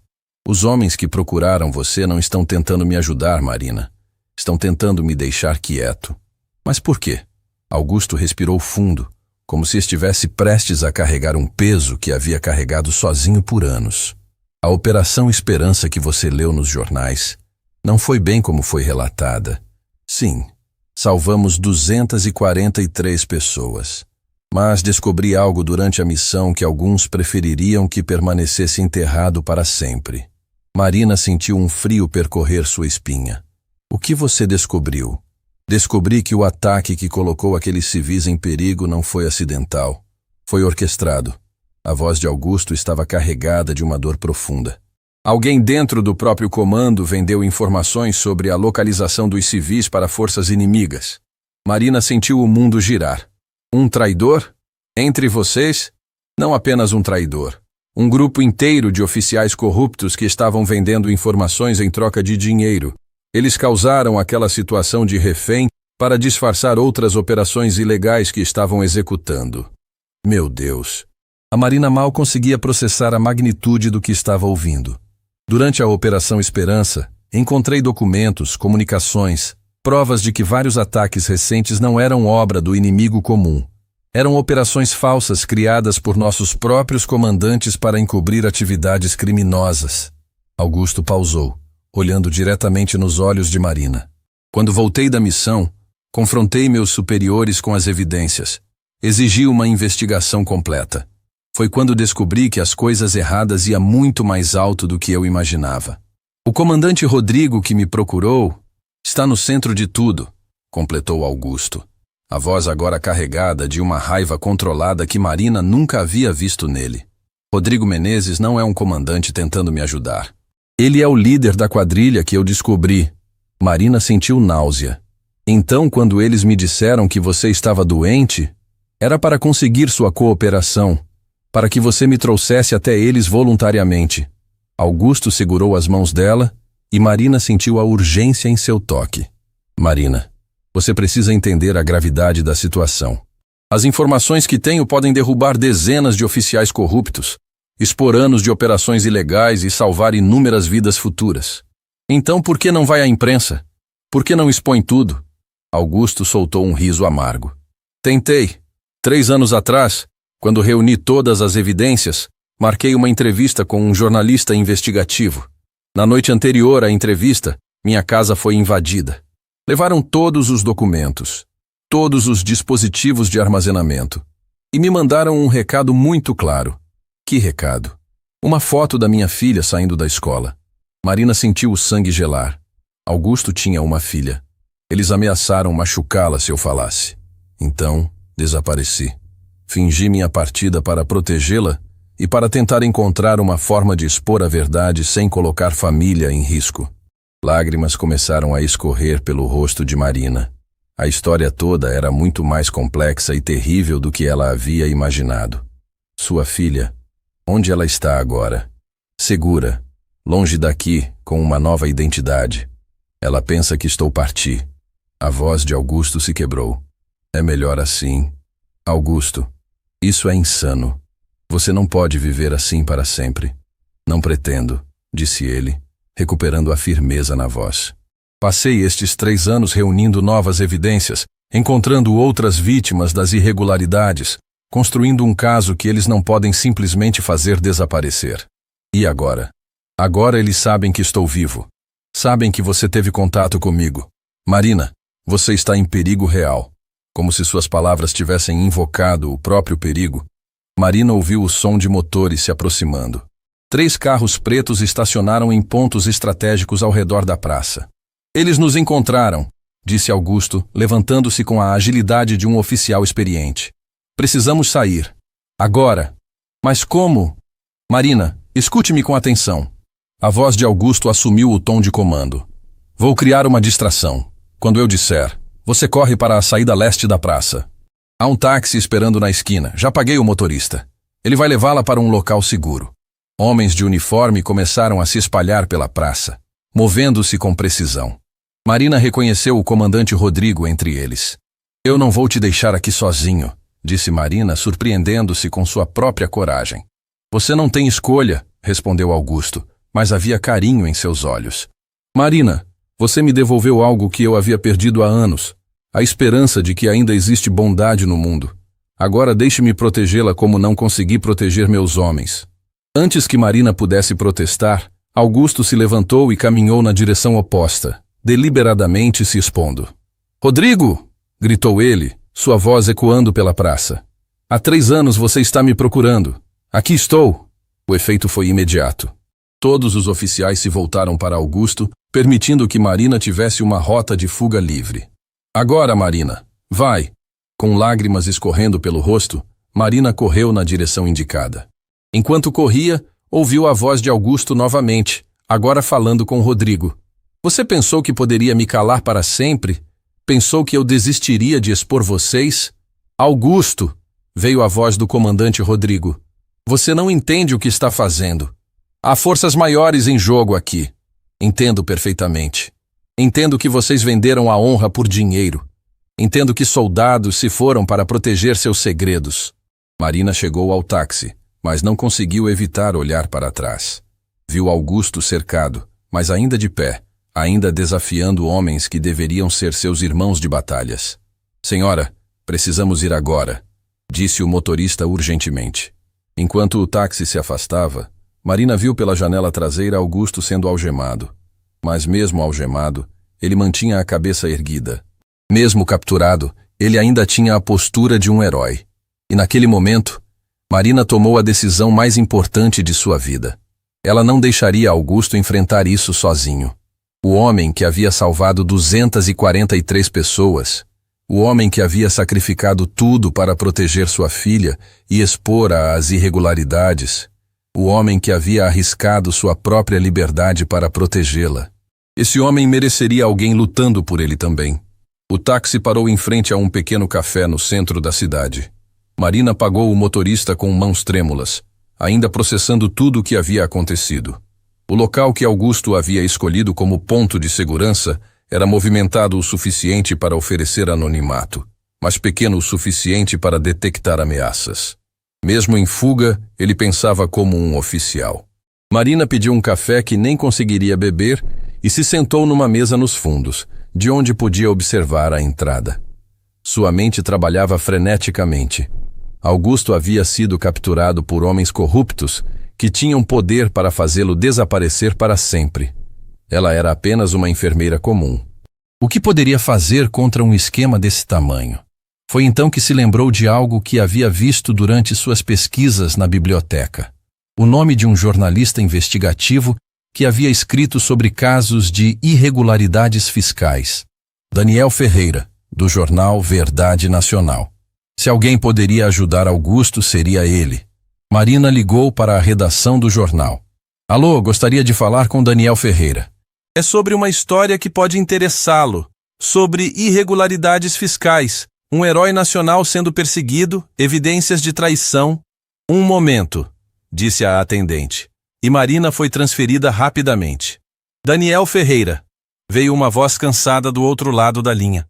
Os homens que procuraram você não estão tentando me ajudar, Marina. Estão tentando me deixar quieto. Mas por quê? Augusto respirou fundo, como se estivesse prestes a carregar um peso que havia carregado sozinho por anos. A Operação Esperança que você leu nos jornais não foi bem como foi relatada. Sim, salvamos 243 pessoas. Mas descobri algo durante a missão que alguns prefeririam que permanecesse enterrado para sempre. Marina sentiu um frio percorrer sua espinha. O que você descobriu? Descobri que o ataque que colocou aqueles civis em perigo não foi acidental. Foi orquestrado. A voz de Augusto estava carregada de uma dor profunda. Alguém dentro do próprio comando vendeu informações sobre a localização dos civis para forças inimigas. Marina sentiu o mundo girar. Um traidor? Entre vocês? Não apenas um traidor. Um grupo inteiro de oficiais corruptos que estavam vendendo informações em troca de dinheiro. Eles causaram aquela situação de refém para disfarçar outras operações ilegais que estavam executando. Meu Deus! A Marina mal conseguia processar a magnitude do que estava ouvindo. Durante a Operação Esperança, encontrei documentos, comunicações, provas de que vários ataques recentes não eram obra do inimigo comum. Eram operações falsas criadas por nossos próprios comandantes para encobrir atividades criminosas. Augusto pausou, olhando diretamente nos olhos de Marina. Quando voltei da missão, confrontei meus superiores com as evidências. Exigi uma investigação completa. Foi quando descobri que as coisas erradas iam muito mais alto do que eu imaginava. O comandante Rodrigo que me procurou está no centro de tudo, completou Augusto. A voz agora carregada de uma raiva controlada que Marina nunca havia visto nele. Rodrigo Menezes não é um comandante tentando me ajudar. Ele é o líder da quadrilha que eu descobri. Marina sentiu náusea. Então, quando eles me disseram que você estava doente, era para conseguir sua cooperação, para que você me trouxesse até eles voluntariamente. Augusto segurou as mãos dela e Marina sentiu a urgência em seu toque. Marina, você precisa entender a gravidade da situação. As informações que tenho podem derrubar dezenas de oficiais corruptos, expor anos de operações ilegais e salvar inúmeras vidas futuras. Então por que não vai à imprensa? Por que não expõe tudo? Augusto soltou um riso amargo. Tentei. 3 anos atrás, quando reuni todas as evidências, marquei uma entrevista com um jornalista investigativo. Na noite anterior à entrevista, minha casa foi invadida. Levaram todos os documentos, todos os dispositivos de armazenamento, e me mandaram um recado muito claro. Que recado? Uma foto da minha filha saindo da escola. Marina sentiu o sangue gelar. Augusto tinha uma filha. Eles ameaçaram machucá-la se eu falasse. Então, desapareci. Fingi minha partida para protegê-la e para tentar encontrar uma forma de expor a verdade sem colocar família em risco. Lágrimas começaram a escorrer pelo rosto de Marina. A história toda era muito mais complexa e terrível do que ela havia imaginado. Sua filha, onde ela está agora? Segura, longe daqui, com uma nova identidade. Ela pensa que estou parti. A voz de Augusto se quebrou. É melhor assim. Augusto, isso é insano. Você não pode viver assim para sempre. Não pretendo, disse ele, recuperando a firmeza na voz. Passei estes 3 anos reunindo novas evidências, encontrando outras vítimas das irregularidades, construindo um caso que eles não podem simplesmente fazer desaparecer. E agora? Agora eles sabem que estou vivo. Sabem que você teve contato comigo. Marina, você está em perigo real. Como se suas palavras tivessem invocado o próprio perigo. Marina ouviu o som de motores se aproximando. 3 carros pretos estacionaram em pontos estratégicos ao redor da praça. Eles nos encontraram, disse Augusto, levantando-se com a agilidade de um oficial experiente. Precisamos sair. Agora. Mas como? Marina, escute-me com atenção. A voz de Augusto assumiu o tom de comando. Vou criar uma distração. Quando eu disser, você corre para a saída leste da praça. Há um táxi esperando na esquina. Já paguei o motorista. Ele vai levá-la para um local seguro. Homens de uniforme começaram a se espalhar pela praça, movendo-se com precisão. Marina reconheceu o comandante Rodrigo entre eles. Eu não vou te deixar aqui sozinho, disse Marina, surpreendendo-se com sua própria coragem. Você não tem escolha, respondeu Augusto, mas havia carinho em seus olhos. Marina, você me devolveu algo que eu havia perdido há anos. A esperança de que ainda existe bondade no mundo. Agora deixe-me protegê-la como não consegui proteger meus homens. Antes que Marina pudesse protestar, Augusto se levantou e caminhou na direção oposta, deliberadamente se expondo. Rodrigo! Gritou ele, sua voz ecoando pela praça. Há 3 anos você está me procurando. Aqui estou. O efeito foi imediato. Todos os oficiais se voltaram para Augusto, permitindo que Marina tivesse uma rota de fuga livre. Agora, Marina, vai! Com lágrimas escorrendo pelo rosto, Marina correu na direção indicada. Enquanto corria, ouviu a voz de Augusto novamente, agora falando com Rodrigo. Você pensou que poderia me calar para sempre? Pensou que eu desistiria de expor vocês? Augusto! Veio a voz do comandante Rodrigo. Você não entende o que está fazendo. Há forças maiores em jogo aqui. Entendo perfeitamente. Entendo que vocês venderam a honra por dinheiro. Entendo que soldados se foram para proteger seus segredos. Marina chegou ao táxi, mas não conseguiu evitar olhar para trás. Viu Augusto cercado, mas ainda de pé, ainda desafiando homens que deveriam ser seus irmãos de batalhas. Senhora, precisamos ir agora, disse o motorista urgentemente. Enquanto o táxi se afastava, Marina viu pela janela traseira Augusto sendo algemado. Mas mesmo algemado, ele mantinha a cabeça erguida. Mesmo capturado, ele ainda tinha a postura de um herói. E naquele momento, Marina tomou a decisão mais importante de sua vida. Ela não deixaria Augusto enfrentar isso sozinho. O homem que havia salvado 243 pessoas, o homem que havia sacrificado tudo para proteger sua filha e expor-a às irregularidades, o homem que havia arriscado sua própria liberdade para protegê-la. Esse homem mereceria alguém lutando por ele também. O táxi parou em frente a um pequeno café no centro da cidade. Marina pagou o motorista com mãos trêmulas, ainda processando tudo o que havia acontecido. O local que Augusto havia escolhido como ponto de segurança era movimentado o suficiente para oferecer anonimato, mas pequeno o suficiente para detectar ameaças. Mesmo em fuga, ele pensava como um oficial. Marina pediu um café que nem conseguiria beber e se sentou numa mesa nos fundos, de onde podia observar a entrada. Sua mente trabalhava freneticamente. Augusto havia sido capturado por homens corruptos que tinham poder para fazê-lo desaparecer para sempre. Ela era apenas uma enfermeira comum. O que poderia fazer contra um esquema desse tamanho? Foi então que se lembrou de algo que havia visto durante suas pesquisas na biblioteca. O nome de um jornalista investigativo que havia escrito sobre casos de irregularidades fiscais. Daniel Ferreira, do jornal Verdade Nacional. Se alguém poderia ajudar Augusto, seria ele. Marina ligou para a redação do jornal. Alô, gostaria de falar com Daniel Ferreira. É sobre uma história que pode interessá-lo. Sobre irregularidades fiscais. Um herói nacional sendo perseguido, evidências de traição. Um momento, disse a atendente. E Marina foi transferida rapidamente. Daniel Ferreira. Veio uma voz cansada do outro lado da linha.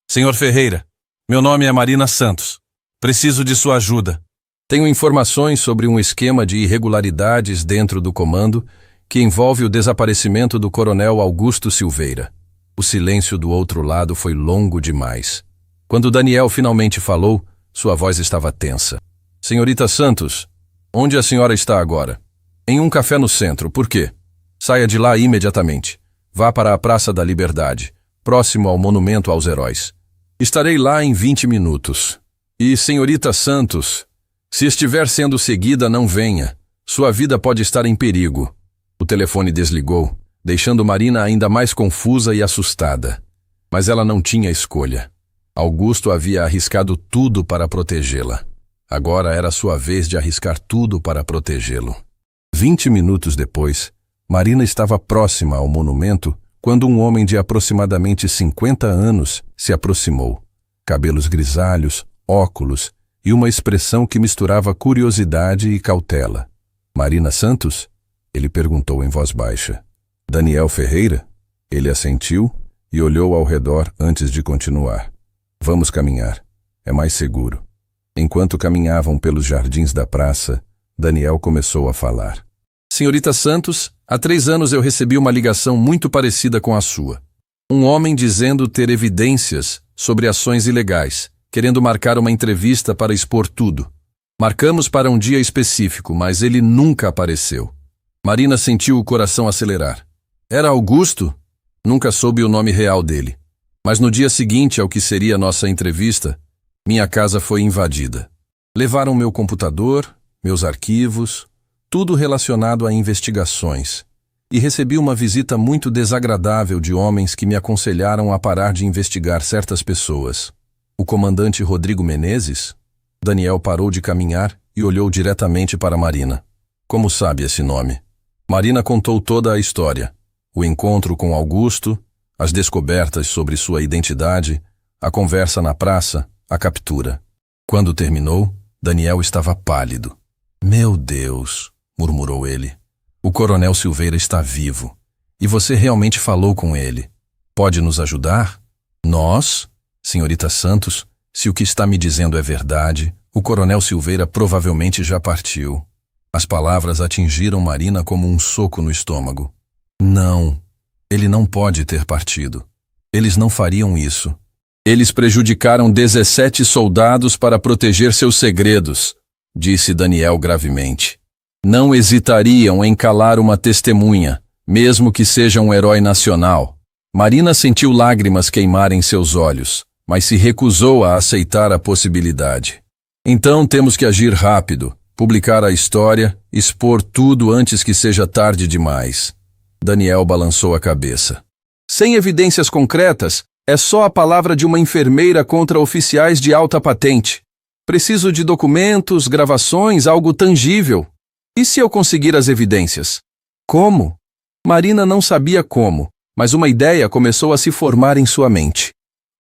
Senhor Ferreira, meu nome é Marina Santos. Preciso de sua ajuda. Tenho informações sobre um esquema de irregularidades dentro do comando que envolve o desaparecimento do coronel Augusto Silveira. O silêncio do outro lado foi longo demais. Quando Daniel finalmente falou, sua voz estava tensa. Senhorita Santos, onde a senhora está agora? Em um café no centro. Por quê? Saia de lá imediatamente. Vá para a Praça da Liberdade, próximo ao Monumento aos Heróis. Estarei lá em 20 minutos. E, senhorita Santos, se estiver sendo seguida, não venha. Sua vida pode estar em perigo. O telefone desligou, deixando Marina ainda mais confusa e assustada. Mas ela não tinha escolha. Augusto havia arriscado tudo para protegê-la. Agora era sua vez de arriscar tudo para protegê-lo. 20 minutos depois, Marina estava próxima ao monumento quando um homem de aproximadamente 50 anos se aproximou. Cabelos grisalhos, óculos e uma expressão que misturava curiosidade e cautela. Marina Santos? Ele perguntou em voz baixa. Daniel Ferreira? Ele assentiu e olhou ao redor antes de continuar. Vamos caminhar. É mais seguro. Enquanto caminhavam pelos jardins da praça, Daniel começou a falar. Senhorita Santos, há 3 anos eu recebi uma ligação muito parecida com a sua. Um homem dizendo ter evidências sobre ações ilegais, querendo marcar uma entrevista para expor tudo. Marcamos para um dia específico, mas ele nunca apareceu. Marina sentiu o coração acelerar. Era Augusto? Nunca soube o nome real dele. Mas no dia seguinte ao que seria nossa entrevista, minha casa foi invadida. Levaram meu computador, meus arquivos, tudo relacionado a investigações. E recebi uma visita muito desagradável de homens que me aconselharam a parar de investigar certas pessoas. O comandante Rodrigo Menezes? Daniel parou de caminhar e olhou diretamente para Marina. Como sabe esse nome? Marina contou toda a história. O encontro com Augusto, as descobertas sobre sua identidade, a conversa na praça, a captura. Quando terminou, Daniel estava pálido. Meu Deus, murmurou ele. O coronel Silveira está vivo. E você realmente falou com ele. Pode nos ajudar? Nós? Senhorita Santos, se o que está me dizendo é verdade, o coronel Silveira provavelmente já partiu. As palavras atingiram Marina como um soco no estômago. Não, ele não pode ter partido. Eles não fariam isso. Eles prejudicaram 17 soldados para proteger seus segredos, disse Daniel gravemente. Não hesitariam em calar uma testemunha, mesmo que seja um herói nacional. Marina sentiu lágrimas queimarem seus olhos, mas se recusou a aceitar a possibilidade. Então temos que agir rápido, publicar a história, expor tudo antes que seja tarde demais. Daniel balançou a cabeça. Sem evidências concretas, é só a palavra de uma enfermeira contra oficiais de alta patente. Preciso de documentos, gravações, algo tangível. E se eu conseguir as evidências? Como? Marina não sabia como, mas uma ideia começou a se formar em sua mente.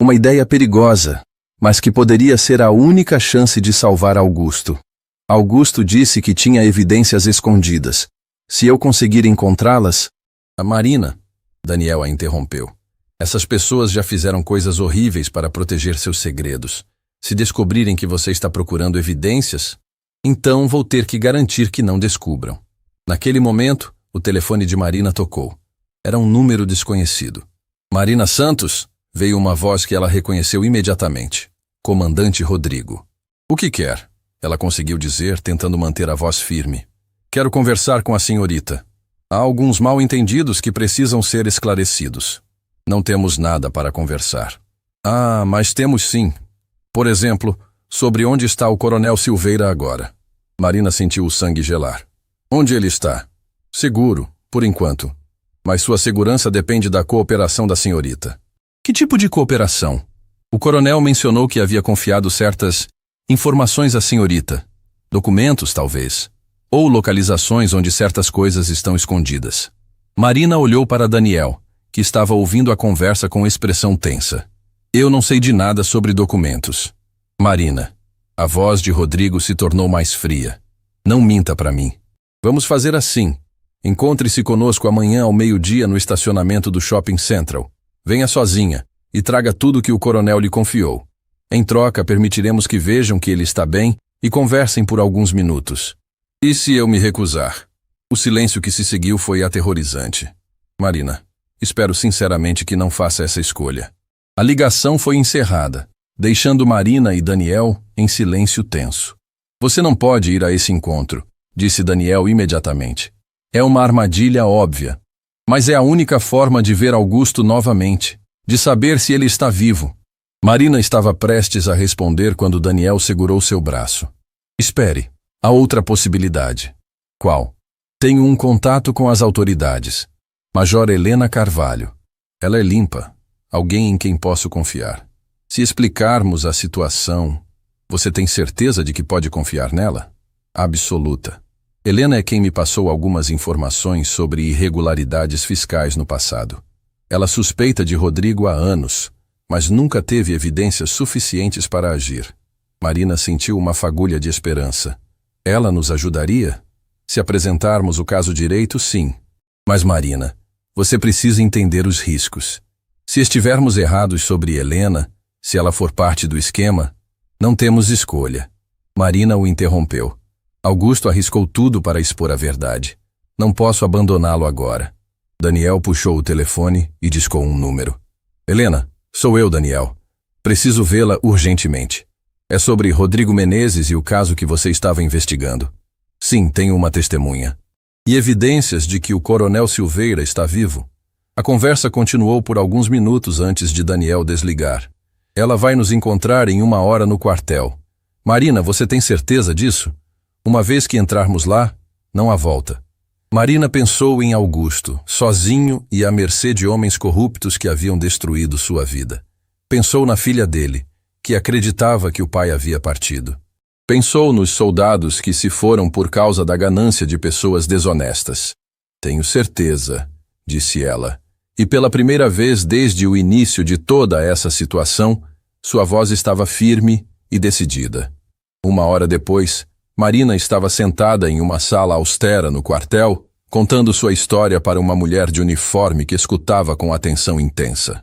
Uma ideia perigosa, mas que poderia ser a única chance de salvar Augusto. Augusto disse que tinha evidências escondidas. Se eu conseguir encontrá-las... A Marina, Daniel a interrompeu. Essas pessoas já fizeram coisas horríveis para proteger seus segredos. Se descobrirem que você está procurando evidências, então vou ter que garantir que não descubram. Naquele momento, o telefone de Marina tocou. Era um número desconhecido. Marina Santos? Veio uma voz que ela reconheceu imediatamente. Comandante Rodrigo. O que quer? Ela conseguiu dizer, tentando manter a voz firme. Quero conversar com a senhorita. Há alguns mal-entendidos que precisam ser esclarecidos. Não temos nada para conversar. Ah, mas temos sim. Por exemplo, sobre onde está o coronel Silveira agora. Marina sentiu o sangue gelar. Onde ele está? Seguro, por enquanto. Mas sua segurança depende da cooperação da senhorita. Que tipo de cooperação? O coronel mencionou que havia confiado certas informações à senhorita. Documentos, talvez. Ou localizações onde certas coisas estão escondidas. Marina olhou para Daniel, que estava ouvindo a conversa com expressão tensa. Eu não sei de nada sobre documentos. Marina. A voz de Rodrigo se tornou mais fria. Não minta para mim. Vamos fazer assim. Encontre-se conosco amanhã ao meio-dia no estacionamento do Shopping Central. Venha sozinha e traga tudo que o coronel lhe confiou. Em troca, permitiremos que vejam que ele está bem e conversem por alguns minutos. E se eu me recusar? O silêncio que se seguiu foi aterrorizante. Marina, espero sinceramente que não faça essa escolha. A ligação foi encerrada, deixando Marina e Daniel em silêncio tenso. Você não pode ir a esse encontro, disse Daniel imediatamente. É uma armadilha óbvia. Mas é a única forma de ver Augusto novamente, de saber se ele está vivo. Marina estava prestes a responder quando Daniel segurou seu braço. Espere, há outra possibilidade. Qual? Tenho um contato com as autoridades. Major Helena Carvalho. Ela é limpa, alguém em quem posso confiar. Se explicarmos a situação, você tem certeza de que pode confiar nela? Absoluta. Helena é quem me passou algumas informações sobre irregularidades fiscais no passado. Ela suspeita de Rodrigo há anos, mas nunca teve evidências suficientes para agir. Marina sentiu uma fagulha de esperança. Ela nos ajudaria? Se apresentarmos o caso direito, sim. Mas Marina, você precisa entender os riscos. Se estivermos errados sobre Helena, se ela for parte do esquema, não temos escolha. Marina o interrompeu. Augusto arriscou tudo para expor a verdade. Não posso abandoná-lo agora. Daniel puxou o telefone e discou um número. Helena, sou eu, Daniel. Preciso vê-la urgentemente. É sobre Rodrigo Menezes e o caso que você estava investigando. Sim, tenho uma testemunha. E evidências de que o Coronel Silveira está vivo. A conversa continuou por alguns minutos antes de Daniel desligar. Ela vai nos encontrar em 1 hora no quartel. Marina, você tem certeza disso? Uma vez que entrarmos lá, não há volta. Marina pensou em Augusto, sozinho e à mercê de homens corruptos que haviam destruído sua vida. Pensou na filha dele, que acreditava que o pai havia partido. Pensou nos soldados que se foram por causa da ganância de pessoas desonestas. Tenho certeza, disse ela. E pela primeira vez desde o início de toda essa situação, sua voz estava firme e decidida. 1 hora depois, Marina estava sentada em uma sala austera no quartel, contando sua história para uma mulher de uniforme que escutava com atenção intensa.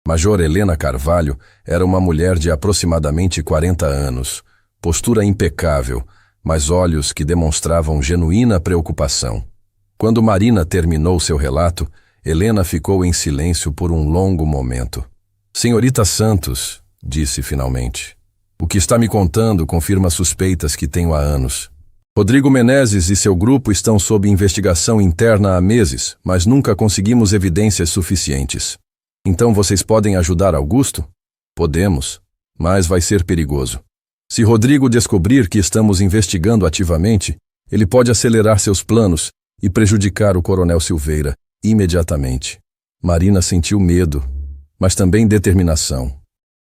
Major Helena Carvalho era uma mulher de aproximadamente 40 anos, postura impecável, mas olhos que demonstravam genuína preocupação. Quando Marina terminou seu relato, Helena ficou em silêncio por um longo momento. Senhorita Santos, disse finalmente, o que está me contando confirma suspeitas que tenho há anos. Rodrigo Menezes e seu grupo estão sob investigação interna há meses, mas nunca conseguimos evidências suficientes. Então vocês podem ajudar Augusto? Podemos, mas vai ser perigoso. Se Rodrigo descobrir que estamos investigando ativamente, ele pode acelerar seus planos e prejudicar o Coronel Silveira imediatamente. Marina sentiu medo, mas também determinação.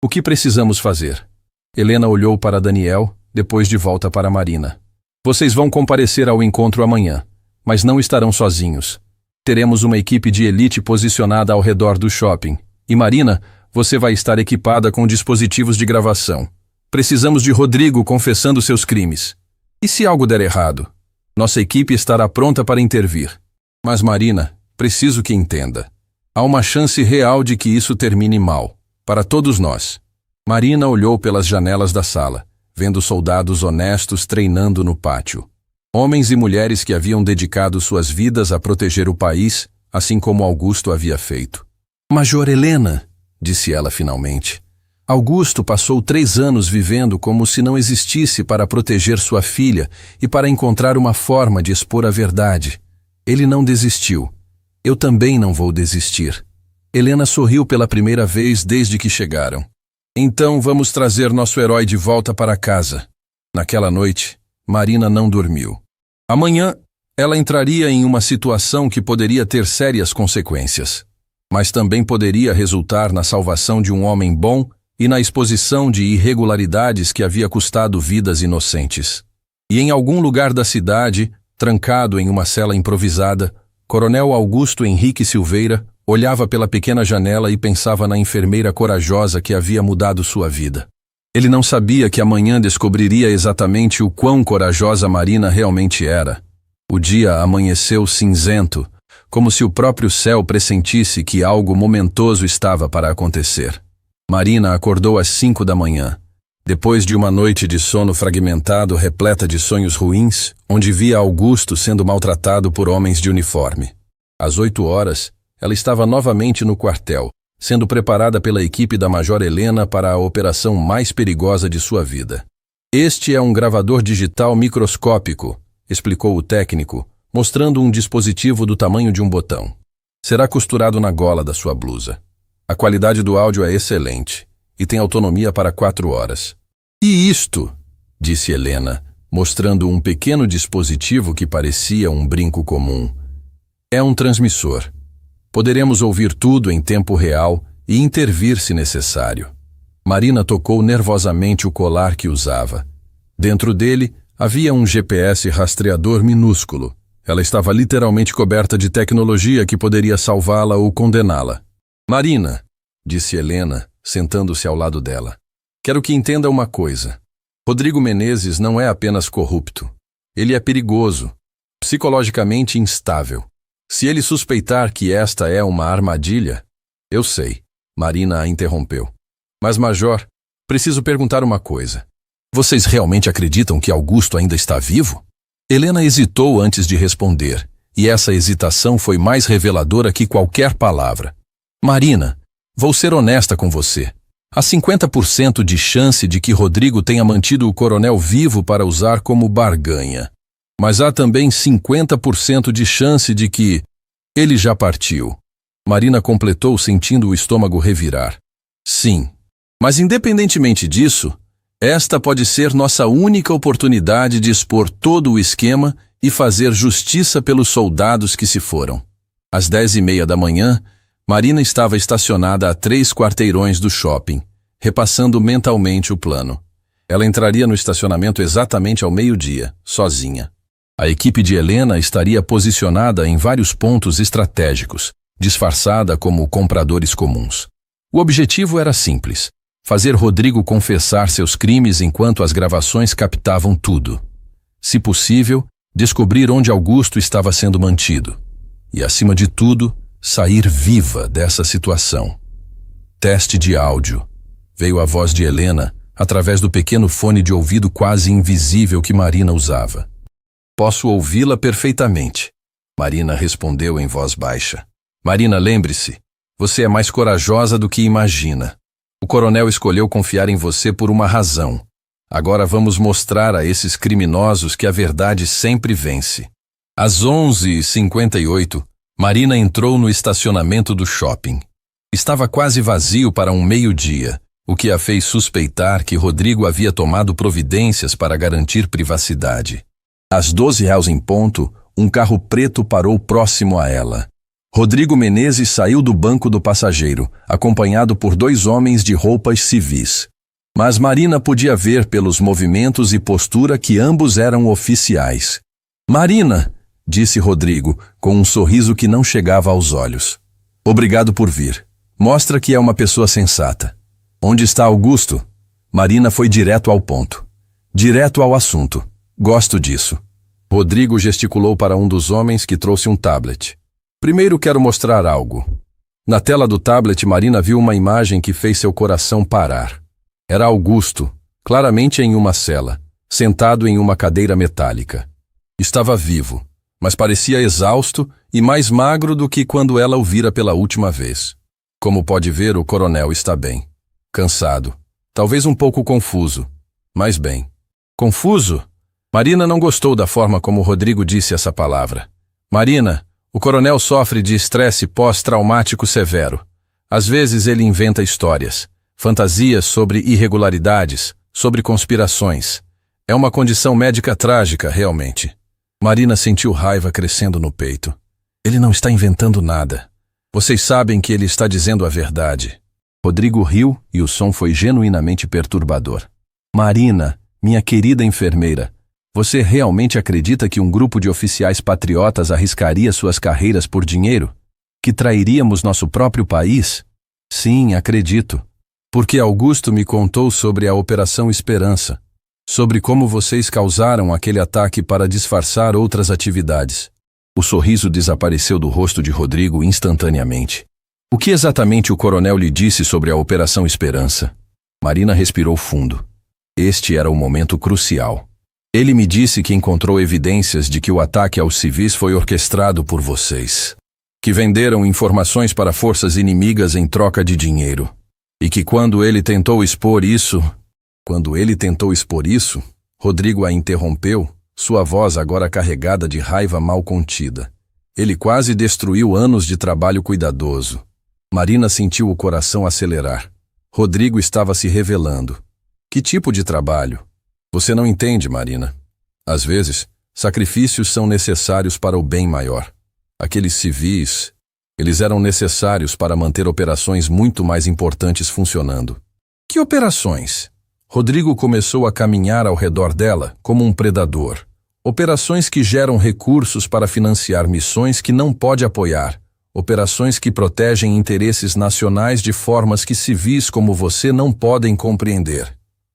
O que precisamos fazer? Helena olhou para Daniel, depois de volta para Marina. Vocês vão comparecer ao encontro amanhã, mas não estarão sozinhos. Teremos uma equipe de elite posicionada ao redor do shopping. E Marina, você vai estar equipada com dispositivos de gravação. Precisamos de Rodrigo confessando seus crimes. E se algo der errado? Nossa equipe estará pronta para intervir. Mas Marina, preciso que entenda. Há uma chance real de que isso termine mal, para todos nós. Marina olhou pelas janelas da sala, vendo soldados honestos treinando no pátio. Homens e mulheres que haviam dedicado suas vidas a proteger o país, assim como Augusto havia feito. Major Helena, disse ela finalmente, Augusto passou 3 anos vivendo como se não existisse para proteger sua filha e para encontrar uma forma de expor a verdade. Ele não desistiu. Eu também não vou desistir. Helena sorriu pela primeira vez desde que chegaram. Então vamos trazer nosso herói de volta para casa. Naquela noite, Marina não dormiu. Amanhã, ela entraria em uma situação que poderia ter sérias consequências, mas também poderia resultar na salvação de um homem bom e na exposição de irregularidades que havia custado vidas inocentes. E em algum lugar da cidade, trancado em uma cela improvisada, Coronel Augusto Henrique Silveira olhava pela pequena janela e pensava na enfermeira corajosa que havia mudado sua vida. Ele não sabia que amanhã descobriria exatamente o quão corajosa Marina realmente era. O dia amanheceu cinzento, como se o próprio céu pressentisse que algo momentoso estava para acontecer. Marina acordou às 5 da manhã. Depois de uma noite de sono fragmentado, repleta de sonhos ruins, onde via Augusto sendo maltratado por homens de uniforme. Às 8 horas, ela estava novamente no quartel, sendo preparada pela equipe da Major Helena para a operação mais perigosa de sua vida. Este é um gravador digital microscópico, explicou o técnico, mostrando um dispositivo do tamanho de um botão. Será costurado na gola da sua blusa. A qualidade do áudio é excelente e tem autonomia para 4 horas. E isto, disse Helena, mostrando um pequeno dispositivo que parecia um brinco comum. É um transmissor. Poderemos ouvir tudo em tempo real e intervir se necessário. Marina tocou nervosamente o colar que usava. Dentro dele havia um GPS rastreador minúsculo. Ela estava literalmente coberta de tecnologia que poderia salvá-la ou condená-la. Marina, disse Helena, sentando-se ao lado dela. Quero que entenda uma coisa. Rodrigo Menezes não é apenas corrupto. Ele é perigoso, psicologicamente instável. Se ele suspeitar que esta é uma armadilha... Eu sei, Marina a interrompeu. Mas, Major, preciso perguntar uma coisa. Vocês realmente acreditam que Augusto ainda está vivo? Helena hesitou antes de responder, e essa hesitação foi mais reveladora que qualquer palavra. Marina, vou ser honesta com você. Há 50% de chance de que Rodrigo tenha mantido o coronel vivo para usar como barganha. Mas há também 50% de chance de que ele já partiu. Marina completou, sentindo o estômago revirar. Sim, mas independentemente disso, esta pode ser nossa única oportunidade de expor todo o esquema e fazer justiça pelos soldados que se foram. Às 10h30 da manhã, Marina estava estacionada a 3 quarteirões do shopping, repassando mentalmente o plano. Ela entraria no estacionamento exatamente ao meio-dia, sozinha. A equipe de Helena estaria posicionada em vários pontos estratégicos, disfarçada como compradores comuns. O objetivo era simples: fazer Rodrigo confessar seus crimes enquanto as gravações captavam tudo. Se possível, descobrir onde Augusto estava sendo mantido. E, acima de tudo, sair viva dessa situação. Teste de áudio. Veio a voz de Helena, através do pequeno fone de ouvido quase invisível que Marina usava. Posso ouvi-la perfeitamente. Marina respondeu em voz baixa. Marina, lembre-se, você é mais corajosa do que imagina. O coronel escolheu confiar em você por uma razão. Agora vamos mostrar a esses criminosos que a verdade sempre vence. Às 11h58, Marina entrou no estacionamento do shopping. Estava quase vazio para um meio-dia, o que a fez suspeitar que Rodrigo havia tomado providências para garantir privacidade. Às 12h em ponto, um carro preto parou próximo a ela. Rodrigo Menezes saiu do banco do passageiro, acompanhado por 2 homens de roupas civis. Mas Marina podia ver pelos movimentos e postura que ambos eram oficiais. Marina, disse Rodrigo, com um sorriso que não chegava aos olhos. Obrigado por vir. Mostra que é uma pessoa sensata. Onde está Augusto? Marina foi direto ao ponto. Direto ao assunto. Gosto disso. Rodrigo gesticulou para um dos homens que trouxe um tablet. Primeiro quero mostrar algo. Na tela do tablet, Marina viu uma imagem que fez seu coração parar. Era Augusto, claramente em uma cela, sentado em uma cadeira metálica. Estava vivo, mas parecia exausto e mais magro do que quando ela o vira pela última vez. Como pode ver, o coronel está bem. Cansado. Talvez um pouco confuso. Mas bem. Confuso? Marina não gostou da forma como Rodrigo disse essa palavra. Marina, o coronel sofre de estresse pós-traumático severo. Às vezes ele inventa histórias, fantasias sobre irregularidades, sobre conspirações. É uma condição médica trágica, realmente. Marina sentiu raiva crescendo no peito. Ele não está inventando nada. Vocês sabem que ele está dizendo a verdade. Rodrigo riu e o som foi genuinamente perturbador. Marina, minha querida enfermeira, você realmente acredita que um grupo de oficiais patriotas arriscaria suas carreiras por dinheiro? Que trairíamos nosso próprio país? Sim, acredito. Porque Augusto me contou sobre a Operação Esperança, sobre como vocês causaram aquele ataque para disfarçar outras atividades. O sorriso desapareceu do rosto de Rodrigo instantaneamente. O que exatamente o coronel lhe disse sobre a Operação Esperança? Marina respirou fundo. Este era o momento crucial. Ele me disse que encontrou evidências de que o ataque aos civis foi orquestrado por vocês, que venderam informações para forças inimigas em troca de dinheiro, e que quando ele tentou expor isso, Rodrigo a interrompeu, sua voz agora carregada de raiva mal contida. Ele quase destruiu anos de trabalho cuidadoso. Marina sentiu o coração acelerar. Rodrigo estava se revelando. Que tipo de trabalho? Você não entende, Marina. Às vezes, sacrifícios são necessários para o bem maior. Aqueles civis, eles eram necessários para manter operações muito mais importantes funcionando. Que operações? Rodrigo começou a caminhar ao redor dela como um predador. Operações que geram recursos para financiar missões que não pode apoiar. Operações que protegem interesses nacionais de formas que civis como você não podem compreender.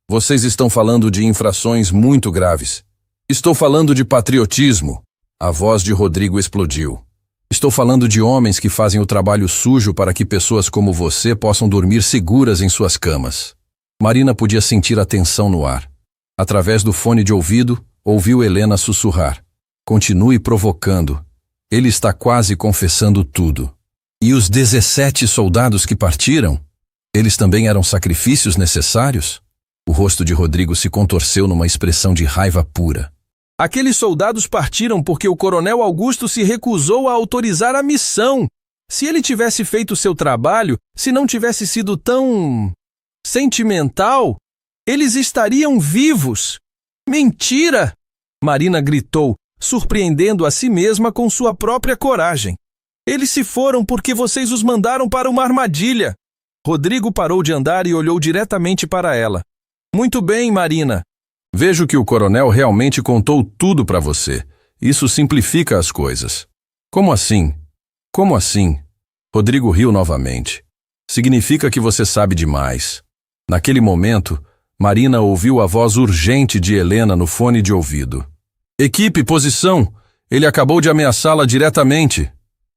Vocês estão falando de infrações muito graves. Estou falando de patriotismo. A voz de Rodrigo explodiu. Estou falando de homens que fazem o trabalho sujo para que pessoas como você possam dormir seguras em suas camas. Marina podia sentir a tensão no ar. Através do fone de ouvido, ouviu Helena sussurrar. Continue provocando. Ele está quase confessando tudo. E os 17 soldados que partiram? Eles também eram sacrifícios necessários? O rosto de Rodrigo se contorceu numa expressão de raiva pura. Aqueles soldados partiram porque o coronel Augusto se recusou a autorizar a missão. Se ele tivesse feito seu trabalho, se não tivesse sido tão sentimental, eles estariam vivos. Mentira! Marina gritou, surpreendendo a si mesma com sua própria coragem. Eles se foram porque vocês os mandaram para uma armadilha. Rodrigo parou de andar e olhou diretamente para ela. Muito bem, Marina. Vejo que o coronel realmente contou tudo para você. Isso simplifica as coisas. Como assim? Como assim? Rodrigo riu novamente. Significa que você sabe demais. Naquele momento, Marina ouviu a voz urgente de Helena no fone de ouvido. Equipe, posição! Ele acabou de ameaçá-la diretamente.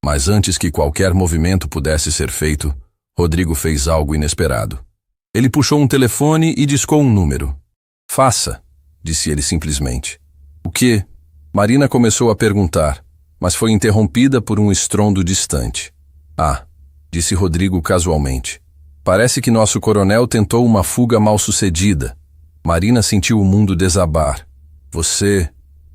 Mas antes que qualquer movimento pudesse ser feito, Rodrigo fez algo inesperado. Ele puxou um telefone e discou um número. Faça, disse ele simplesmente. O quê? Marina começou a perguntar, mas foi interrompida por um estrondo distante. Ah, disse Rodrigo casualmente. Parece que nosso coronel tentou uma fuga mal-sucedida. Marina sentiu o mundo desabar.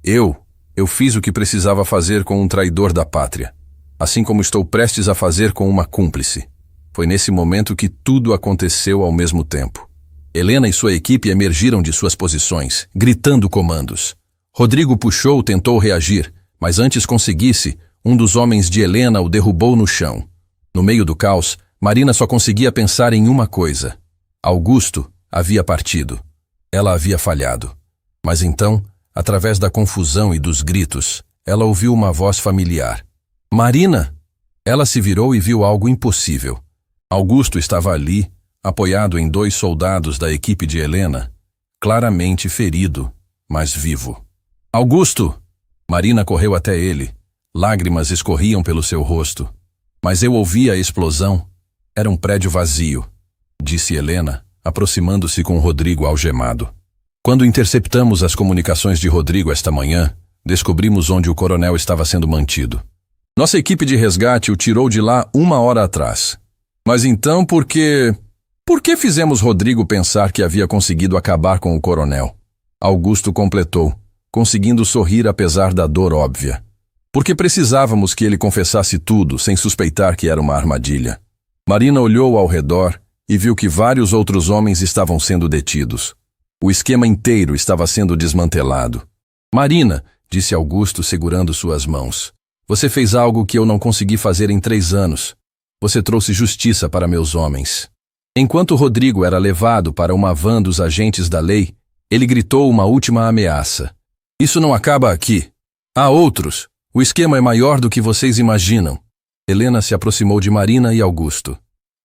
Eu fiz o que precisava fazer com um traidor da pátria, assim como estou prestes a fazer com uma cúmplice. Foi nesse momento que tudo aconteceu ao mesmo tempo. Helena e sua equipe emergiram de suas posições, gritando comandos. Rodrigo tentou reagir, mas antes conseguisse, um dos homens de Helena o derrubou no chão. No meio do caos, Marina só conseguia pensar em uma coisa. Augusto havia partido. Ela havia falhado. Mas então, através da confusão e dos gritos, ela ouviu uma voz familiar. Marina! Ela se virou e viu algo impossível. Augusto estava ali, apoiado em 2 soldados da equipe de Helena, claramente ferido, mas vivo. Augusto! Marina correu até ele. Lágrimas escorriam pelo seu rosto. Mas eu ouvi a explosão. Era um prédio vazio, disse Helena, aproximando-se com Rodrigo algemado. Quando interceptamos as comunicações de Rodrigo esta manhã, descobrimos onde o coronel estava sendo mantido. Nossa equipe de resgate o tirou de lá 1 hora atrás. Mas então por que fizemos Rodrigo pensar que havia conseguido acabar com o coronel? Augusto completou, conseguindo sorrir apesar da dor óbvia. Porque precisávamos que ele confessasse tudo sem suspeitar que era uma armadilha. Marina olhou ao redor e viu que vários outros homens estavam sendo detidos. O esquema inteiro estava sendo desmantelado. Marina, disse Augusto segurando suas mãos, você fez algo que eu não consegui fazer em 3 anos. Você trouxe justiça para meus homens. Enquanto Rodrigo era levado para uma van dos agentes da lei, ele gritou uma última ameaça. Isso não acaba aqui. Há outros. O esquema é maior do que vocês imaginam. Helena se aproximou de Marina e Augusto.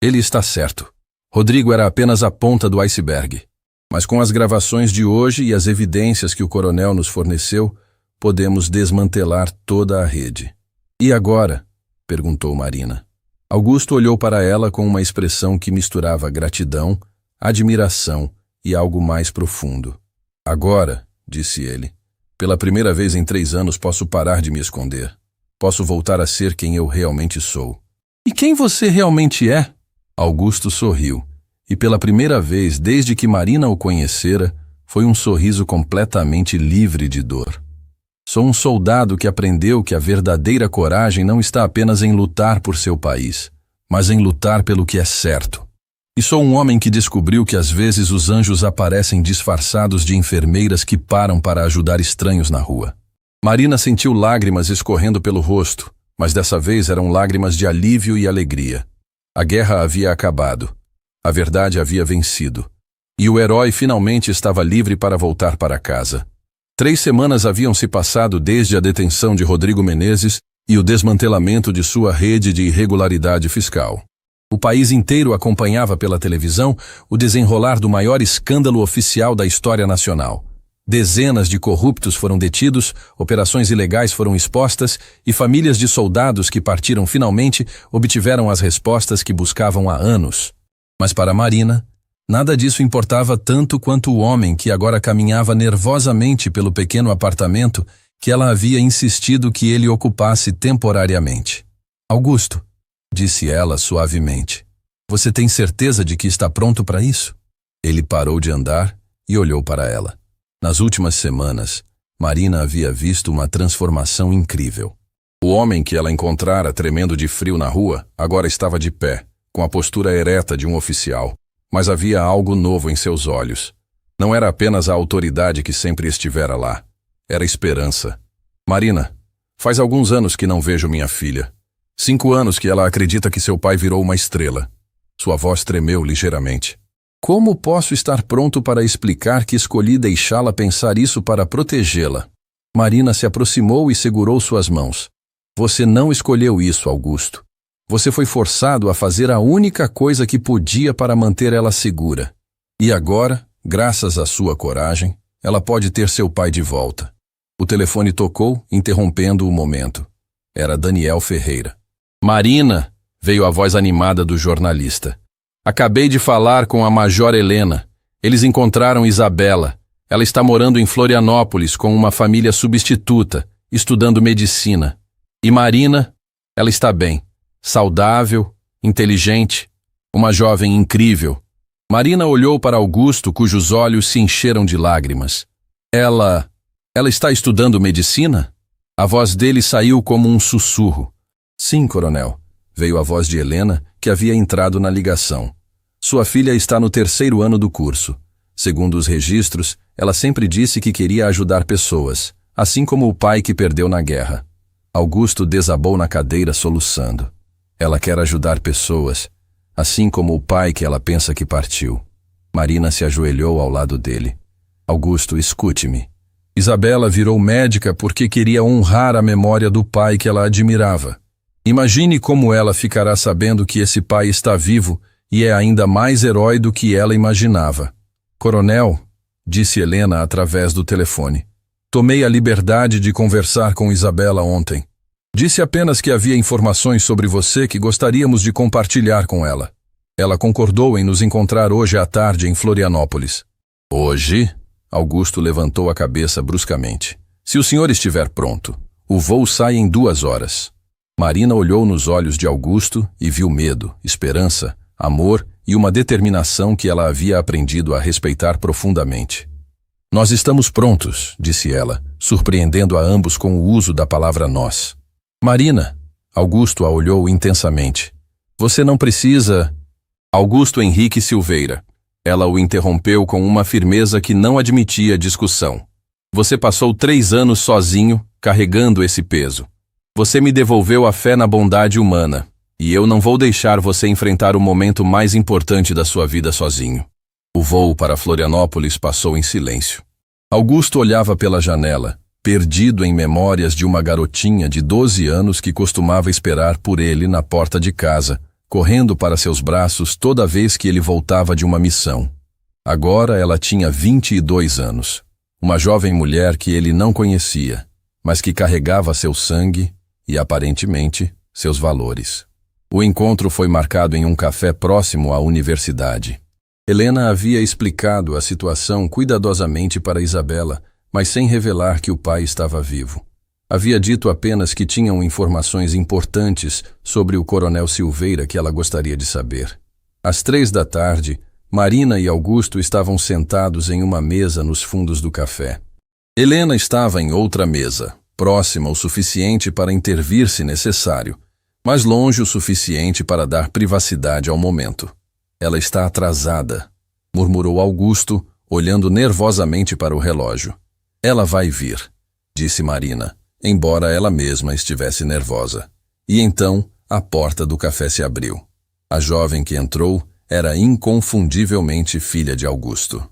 Ele está certo. Rodrigo era apenas a ponta do iceberg. Mas com as gravações de hoje e as evidências que o coronel nos forneceu, podemos desmantelar toda a rede. E agora? Perguntou Marina. Augusto olhou para ela com uma expressão que misturava gratidão, admiração e algo mais profundo. Agora, disse ele, pela primeira vez em 3 anos posso parar de me esconder. Posso voltar a ser quem eu realmente sou. E quem você realmente é? Augusto sorriu, e pela primeira vez desde que Marina o conhecera, foi um sorriso completamente livre de dor. Sou um soldado que aprendeu que a verdadeira coragem não está apenas em lutar por seu país, mas em lutar pelo que é certo. E sou um homem que descobriu que às vezes os anjos aparecem disfarçados de enfermeiras que param para ajudar estranhos na rua. Marina sentiu lágrimas escorrendo pelo rosto, mas dessa vez eram lágrimas de alívio e alegria. A guerra havia acabado. A verdade havia vencido. E o herói finalmente estava livre para voltar para casa. 3 semanas haviam se passado desde a detenção de Rodrigo Menezes e o desmantelamento de sua rede de irregularidade fiscal. O país inteiro acompanhava pela televisão o desenrolar do maior escândalo oficial da história nacional. Dezenas de corruptos foram detidos, operações ilegais foram expostas e famílias de soldados que partiram finalmente obtiveram as respostas que buscavam há anos. Mas para Marina, nada disso importava tanto quanto o homem que agora caminhava nervosamente pelo pequeno apartamento que ela havia insistido que ele ocupasse temporariamente. Augusto, disse ela suavemente, você tem certeza de que está pronto para isso? Ele parou de andar e olhou para ela. Nas últimas semanas, Marina havia visto uma transformação incrível. O homem que ela encontrara tremendo de frio na rua agora estava de pé, com a postura ereta de um oficial, mas havia algo novo em seus olhos. Não era apenas a autoridade que sempre estivera lá. Era esperança. Marina, faz alguns anos que não vejo minha filha. 5 anos que ela acredita que seu pai virou uma estrela. Sua voz tremeu ligeiramente. Como posso estar pronto para explicar que escolhi deixá-la pensar isso para protegê-la? Marina se aproximou e segurou suas mãos. Você não escolheu isso, Augusto. Você foi forçado a fazer a única coisa que podia para manter ela segura. E agora, graças à sua coragem, ela pode ter seu pai de volta. O telefone tocou, interrompendo o momento. Era Daniel Ferreira. Marina, veio a voz animada do jornalista. Acabei de falar com a Major Helena. Eles encontraram Isabela. Ela está morando em Florianópolis com uma família substituta, estudando medicina. E Marina, ela está bem. Saudável, inteligente, uma jovem incrível. Marina olhou para Augusto, cujos olhos se encheram de lágrimas. Ela está estudando medicina? A voz dele saiu como um sussurro. Sim, coronel, veio a voz de Helena, que havia entrado na ligação. Sua filha está no 3º ano do curso. Segundo os registros, ela sempre disse que queria ajudar pessoas, assim como o pai que perdeu na guerra. Augusto desabou na cadeira soluçando. Ela quer ajudar pessoas, assim como o pai que ela pensa que partiu. Marina se ajoelhou ao lado dele. Augusto, escute-me. Isabela virou médica porque queria honrar a memória do pai que ela admirava. Imagine como ela ficará sabendo que esse pai está vivo e é ainda mais herói do que ela imaginava. Coronel, disse Helena através do telefone, tomei a liberdade de conversar com Isabela ontem. Disse apenas que havia informações sobre você que gostaríamos de compartilhar com ela. Ela concordou em nos encontrar hoje à tarde em Florianópolis. Hoje? Augusto levantou a cabeça bruscamente. Se o senhor estiver pronto, o voo sai em 2 horas. Marina olhou nos olhos de Augusto e viu medo, esperança, amor e uma determinação que ela havia aprendido a respeitar profundamente. Nós estamos prontos, disse ela, surpreendendo a ambos com o uso da palavra nós. Marina, Augusto a olhou intensamente. Você não precisa... Augusto Henrique Silveira. Ela o interrompeu com uma firmeza que não admitia discussão. Você passou 3 anos sozinho, carregando esse peso. Você me devolveu a fé na bondade humana, e eu não vou deixar você enfrentar o momento mais importante da sua vida sozinho. O voo para Florianópolis passou em silêncio. Augusto olhava pela janela, perdido em memórias de uma garotinha de 12 anos que costumava esperar por ele na porta de casa, correndo para seus braços toda vez que ele voltava de uma missão. Agora ela tinha 22 anos, uma jovem mulher que ele não conhecia, mas que carregava seu sangue e, aparentemente, seus valores. O encontro foi marcado em um café próximo à universidade. Helena havia explicado a situação cuidadosamente para Isabela, mas sem revelar que o pai estava vivo. Havia dito apenas que tinham informações importantes sobre o coronel Silveira que ela gostaria de saber. Às 3 da tarde, Marina e Augusto estavam sentados em uma mesa nos fundos do café. Helena estava em outra mesa, próxima o suficiente para intervir se necessário, mas longe o suficiente para dar privacidade ao momento. Ela está atrasada, murmurou Augusto, olhando nervosamente para o relógio. Ela vai vir, disse Marina, embora ela mesma estivesse nervosa. E então a porta do café se abriu. A jovem que entrou era inconfundivelmente filha de Augusto.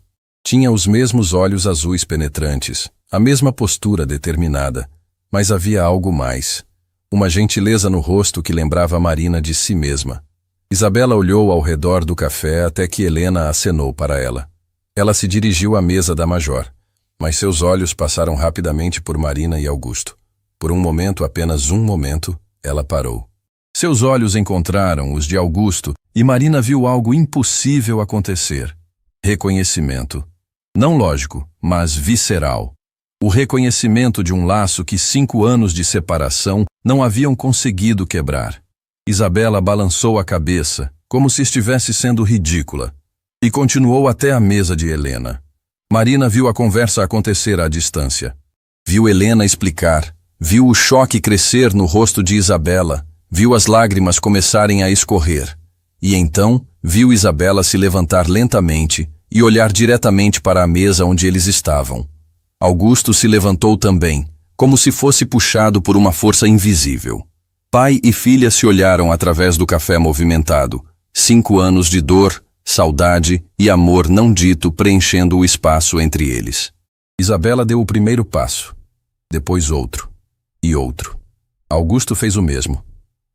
Tinha os mesmos olhos azuis penetrantes, a mesma postura determinada, mas havia algo mais. Uma gentileza no rosto que lembrava Marina de si mesma. Isabela olhou ao redor do café até que Helena acenou para ela. Ela se dirigiu à mesa da major, mas seus olhos passaram rapidamente por Marina e Augusto. Por um momento, apenas um momento, ela parou. Seus olhos encontraram os de Augusto e Marina viu algo impossível acontecer. Reconhecimento. Não lógico, mas visceral. O reconhecimento de um laço que 5 anos de separação não haviam conseguido quebrar. Isabela balançou a cabeça, como se estivesse sendo ridícula, e continuou até a mesa de Helena. Marina viu a conversa acontecer à distância. Viu Helena explicar, viu o choque crescer no rosto de Isabela, viu as lágrimas começarem a escorrer. E então, viu Isabela se levantar lentamente e olhar diretamente para a mesa onde eles estavam. Augusto se levantou também, como se fosse puxado por uma força invisível. Pai e filha se olharam através do café movimentado. 5 anos de dor, saudade e amor não dito preenchendo o espaço entre eles. Isabela deu o primeiro passo, depois outro, e outro. Augusto fez o mesmo.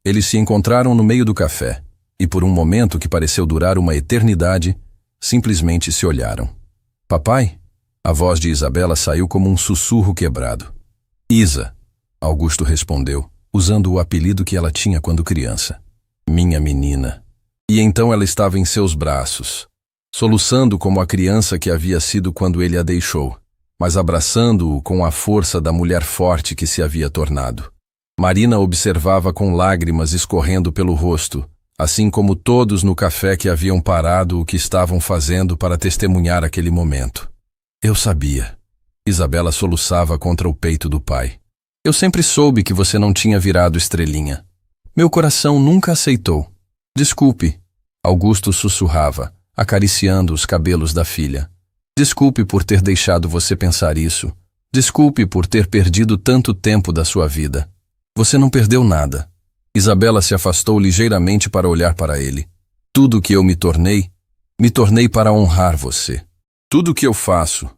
Eles se encontraram no meio do café, e por um momento que pareceu durar uma eternidade, simplesmente se olharam. Papai? A voz de Isabela saiu como um sussurro quebrado. Isa, Augusto respondeu, usando o apelido que ela tinha quando criança. Minha menina. E então ela estava em seus braços, soluçando como a criança que havia sido quando ele a deixou, mas abraçando-o com a força da mulher forte que se havia tornado. Marina observava com lágrimas escorrendo pelo rosto, assim como todos no café que haviam parado o que estavam fazendo para testemunhar aquele momento. Eu sabia. Isabela soluçava contra o peito do pai. Eu sempre soube que você não tinha virado estrelinha. Meu coração nunca aceitou. Desculpe. Augusto sussurrava, acariciando os cabelos da filha. Desculpe por ter deixado você pensar isso. Desculpe por ter perdido tanto tempo da sua vida. Você não perdeu nada. Isabela se afastou ligeiramente para olhar para ele. Tudo que eu me tornei para honrar você. Tudo o que eu faço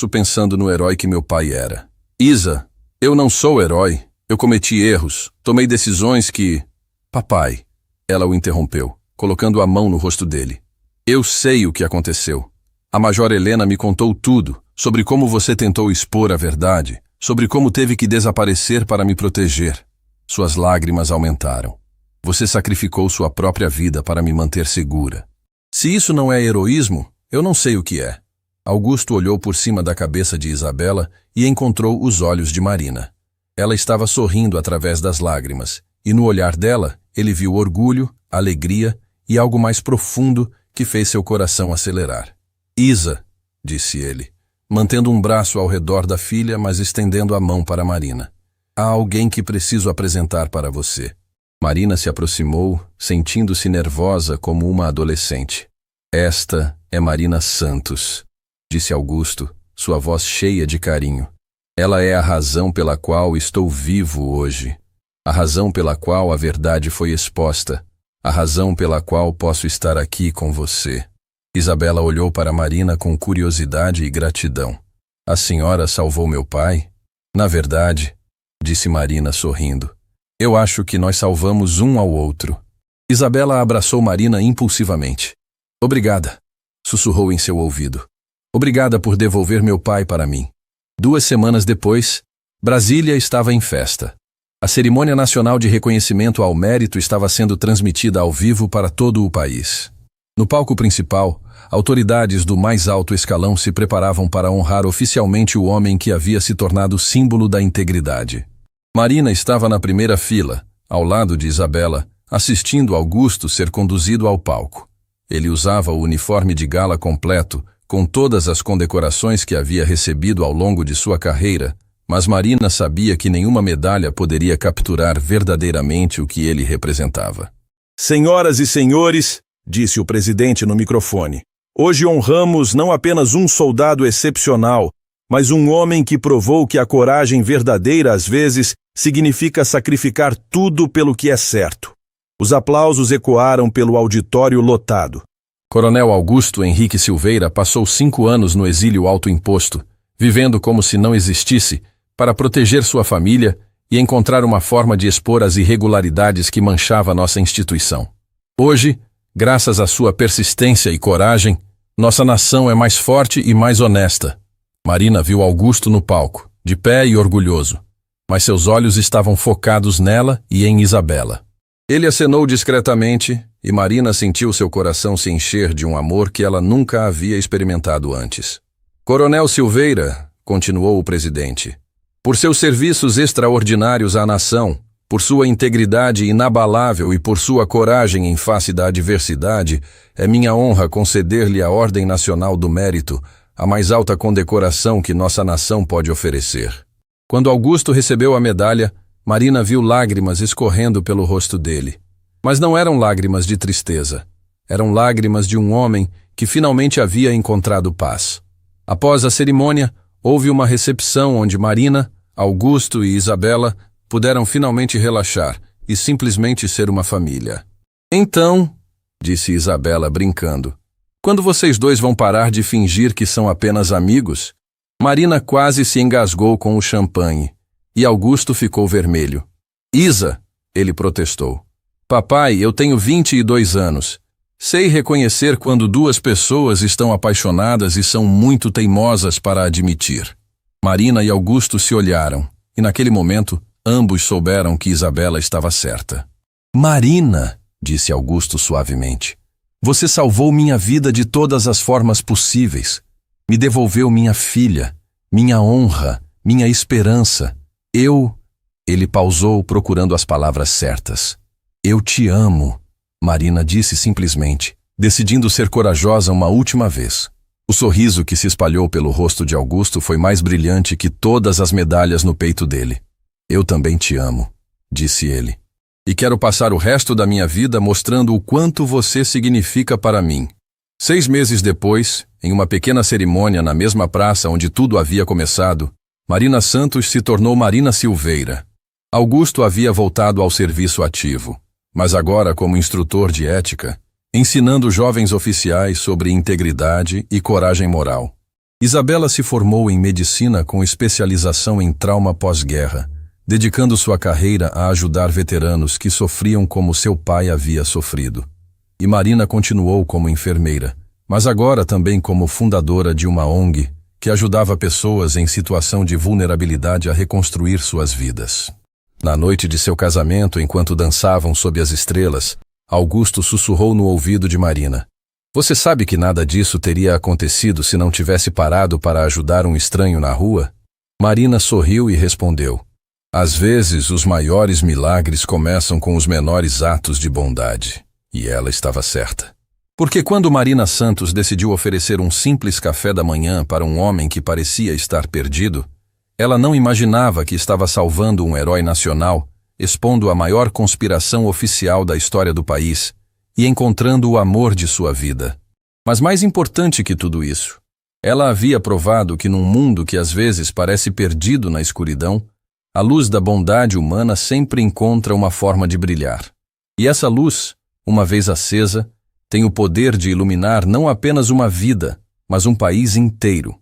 pensando no herói que meu pai era. Isa, eu não sou herói. Eu cometi erros, tomei decisões que... Papai, ela o interrompeu, colocando a mão no rosto dele. Eu sei o que aconteceu. A Major Helena me contou tudo, sobre como você tentou expor a verdade, sobre como teve que desaparecer para me proteger. Suas lágrimas aumentaram. Você sacrificou sua própria vida para me manter segura. Se isso não é heroísmo, eu não sei o que é. Augusto olhou por cima da cabeça de Isabela e encontrou os olhos de Marina. Ela estava sorrindo através das lágrimas, e no olhar dela ele viu orgulho, alegria e algo mais profundo que fez seu coração acelerar. Isa, disse ele, mantendo um braço ao redor da filha, mas estendendo a mão para Marina. Há alguém que preciso apresentar para você. Marina se aproximou, sentindo-se nervosa como uma adolescente. Esta é Marina Santos, disse Augusto, sua voz cheia de carinho. Ela é a razão pela qual estou vivo hoje. A razão pela qual a verdade foi exposta. A razão pela qual posso estar aqui com você. Isabela olhou para Marina com curiosidade e gratidão. A senhora salvou meu pai? Na verdade, disse Marina sorrindo, eu acho que nós salvamos um ao outro. Isabela abraçou Marina impulsivamente. Obrigada, sussurrou em seu ouvido. Obrigada por devolver meu pai para mim. 2 semanas depois, Brasília estava em festa. A cerimônia nacional de reconhecimento ao mérito estava sendo transmitida ao vivo para todo o país. No palco principal, autoridades do mais alto escalão se preparavam para honrar oficialmente o homem que havia se tornado símbolo da integridade. Marina estava na primeira fila, ao lado de Isabela, assistindo Augusto ser conduzido ao palco. Ele usava o uniforme de gala completo, com todas as condecorações que havia recebido ao longo de sua carreira, mas Marina sabia que nenhuma medalha poderia capturar verdadeiramente o que ele representava. Senhoras e senhores, disse o presidente no microfone, hoje honramos não apenas um soldado excepcional, mas um homem que provou que a coragem verdadeira, às vezes, significa sacrificar tudo pelo que é certo. Os aplausos ecoaram pelo auditório lotado. Coronel Augusto Henrique Silveira passou 5 anos no exílio autoimposto, vivendo como se não existisse, para proteger sua família e encontrar uma forma de expor as irregularidades que manchava nossa instituição. Hoje, graças à sua persistência e coragem, nossa nação é mais forte e mais honesta. Marina viu Augusto no palco, de pé e orgulhoso, mas seus olhos estavam focados nela e em Isabela. Ele acenou discretamente e Marina sentiu seu coração se encher de um amor que ela nunca havia experimentado antes. Coronel Silveira, continuou o presidente, por seus serviços extraordinários à nação, por sua integridade inabalável e por sua coragem em face da adversidade, é minha honra conceder-lhe a Ordem Nacional do Mérito, a mais alta condecoração que nossa nação pode oferecer. Quando Augusto recebeu a medalha, Marina viu lágrimas escorrendo pelo rosto dele. Mas não eram lágrimas de tristeza. Eram lágrimas de um homem que finalmente havia encontrado paz. Após a cerimônia, houve uma recepção onde Marina, Augusto e Isabela puderam finalmente relaxar e simplesmente ser uma família. Então, disse Isabela brincando, quando vocês dois vão parar de fingir que são apenas amigos? Marina quase se engasgou com o champanhe e Augusto ficou vermelho. Isa, ele protestou. Papai, eu tenho 22 anos. Sei reconhecer quando duas pessoas estão apaixonadas e são muito teimosas para admitir. Marina e Augusto se olharam, e naquele momento, ambos souberam que Isabela estava certa. Marina, disse Augusto suavemente, você salvou minha vida de todas as formas possíveis. Me devolveu minha filha, minha honra, minha esperança. Ele pausou procurando as palavras certas. Eu te amo. Marina disse simplesmente, decidindo ser corajosa uma última vez. O sorriso que se espalhou pelo rosto de Augusto foi mais brilhante que todas as medalhas no peito dele. Eu também te amo, disse ele. E quero passar o resto da minha vida mostrando o quanto você significa para mim. 6 meses depois, em uma pequena cerimônia na mesma praça onde tudo havia começado, Marina Santos se tornou Marina Silveira. Augusto havia voltado ao serviço ativo, mas agora como instrutor de ética, ensinando jovens oficiais sobre integridade e coragem moral. Isabela se formou em medicina com especialização em trauma pós-guerra, dedicando sua carreira a ajudar veteranos que sofriam como seu pai havia sofrido. E Marina continuou como enfermeira, mas agora também como fundadora de uma ONG que ajudava pessoas em situação de vulnerabilidade a reconstruir suas vidas. Na noite de seu casamento, enquanto dançavam sob as estrelas, Augusto sussurrou no ouvido de Marina. Você sabe que nada disso teria acontecido se não tivesse parado para ajudar um estranho na rua? Marina sorriu e respondeu. Às vezes, os maiores milagres começam com os menores atos de bondade. E ela estava certa. Porque quando Marina Santos decidiu oferecer um simples café da manhã para um homem que parecia estar perdido, ela não imaginava que estava salvando um herói nacional, expondo a maior conspiração oficial da história do país e encontrando o amor de sua vida. Mas mais importante que tudo isso, ela havia provado que num mundo que às vezes parece perdido na escuridão, a luz da bondade humana sempre encontra uma forma de brilhar. E essa luz, uma vez acesa, tem o poder de iluminar não apenas uma vida, mas um país inteiro.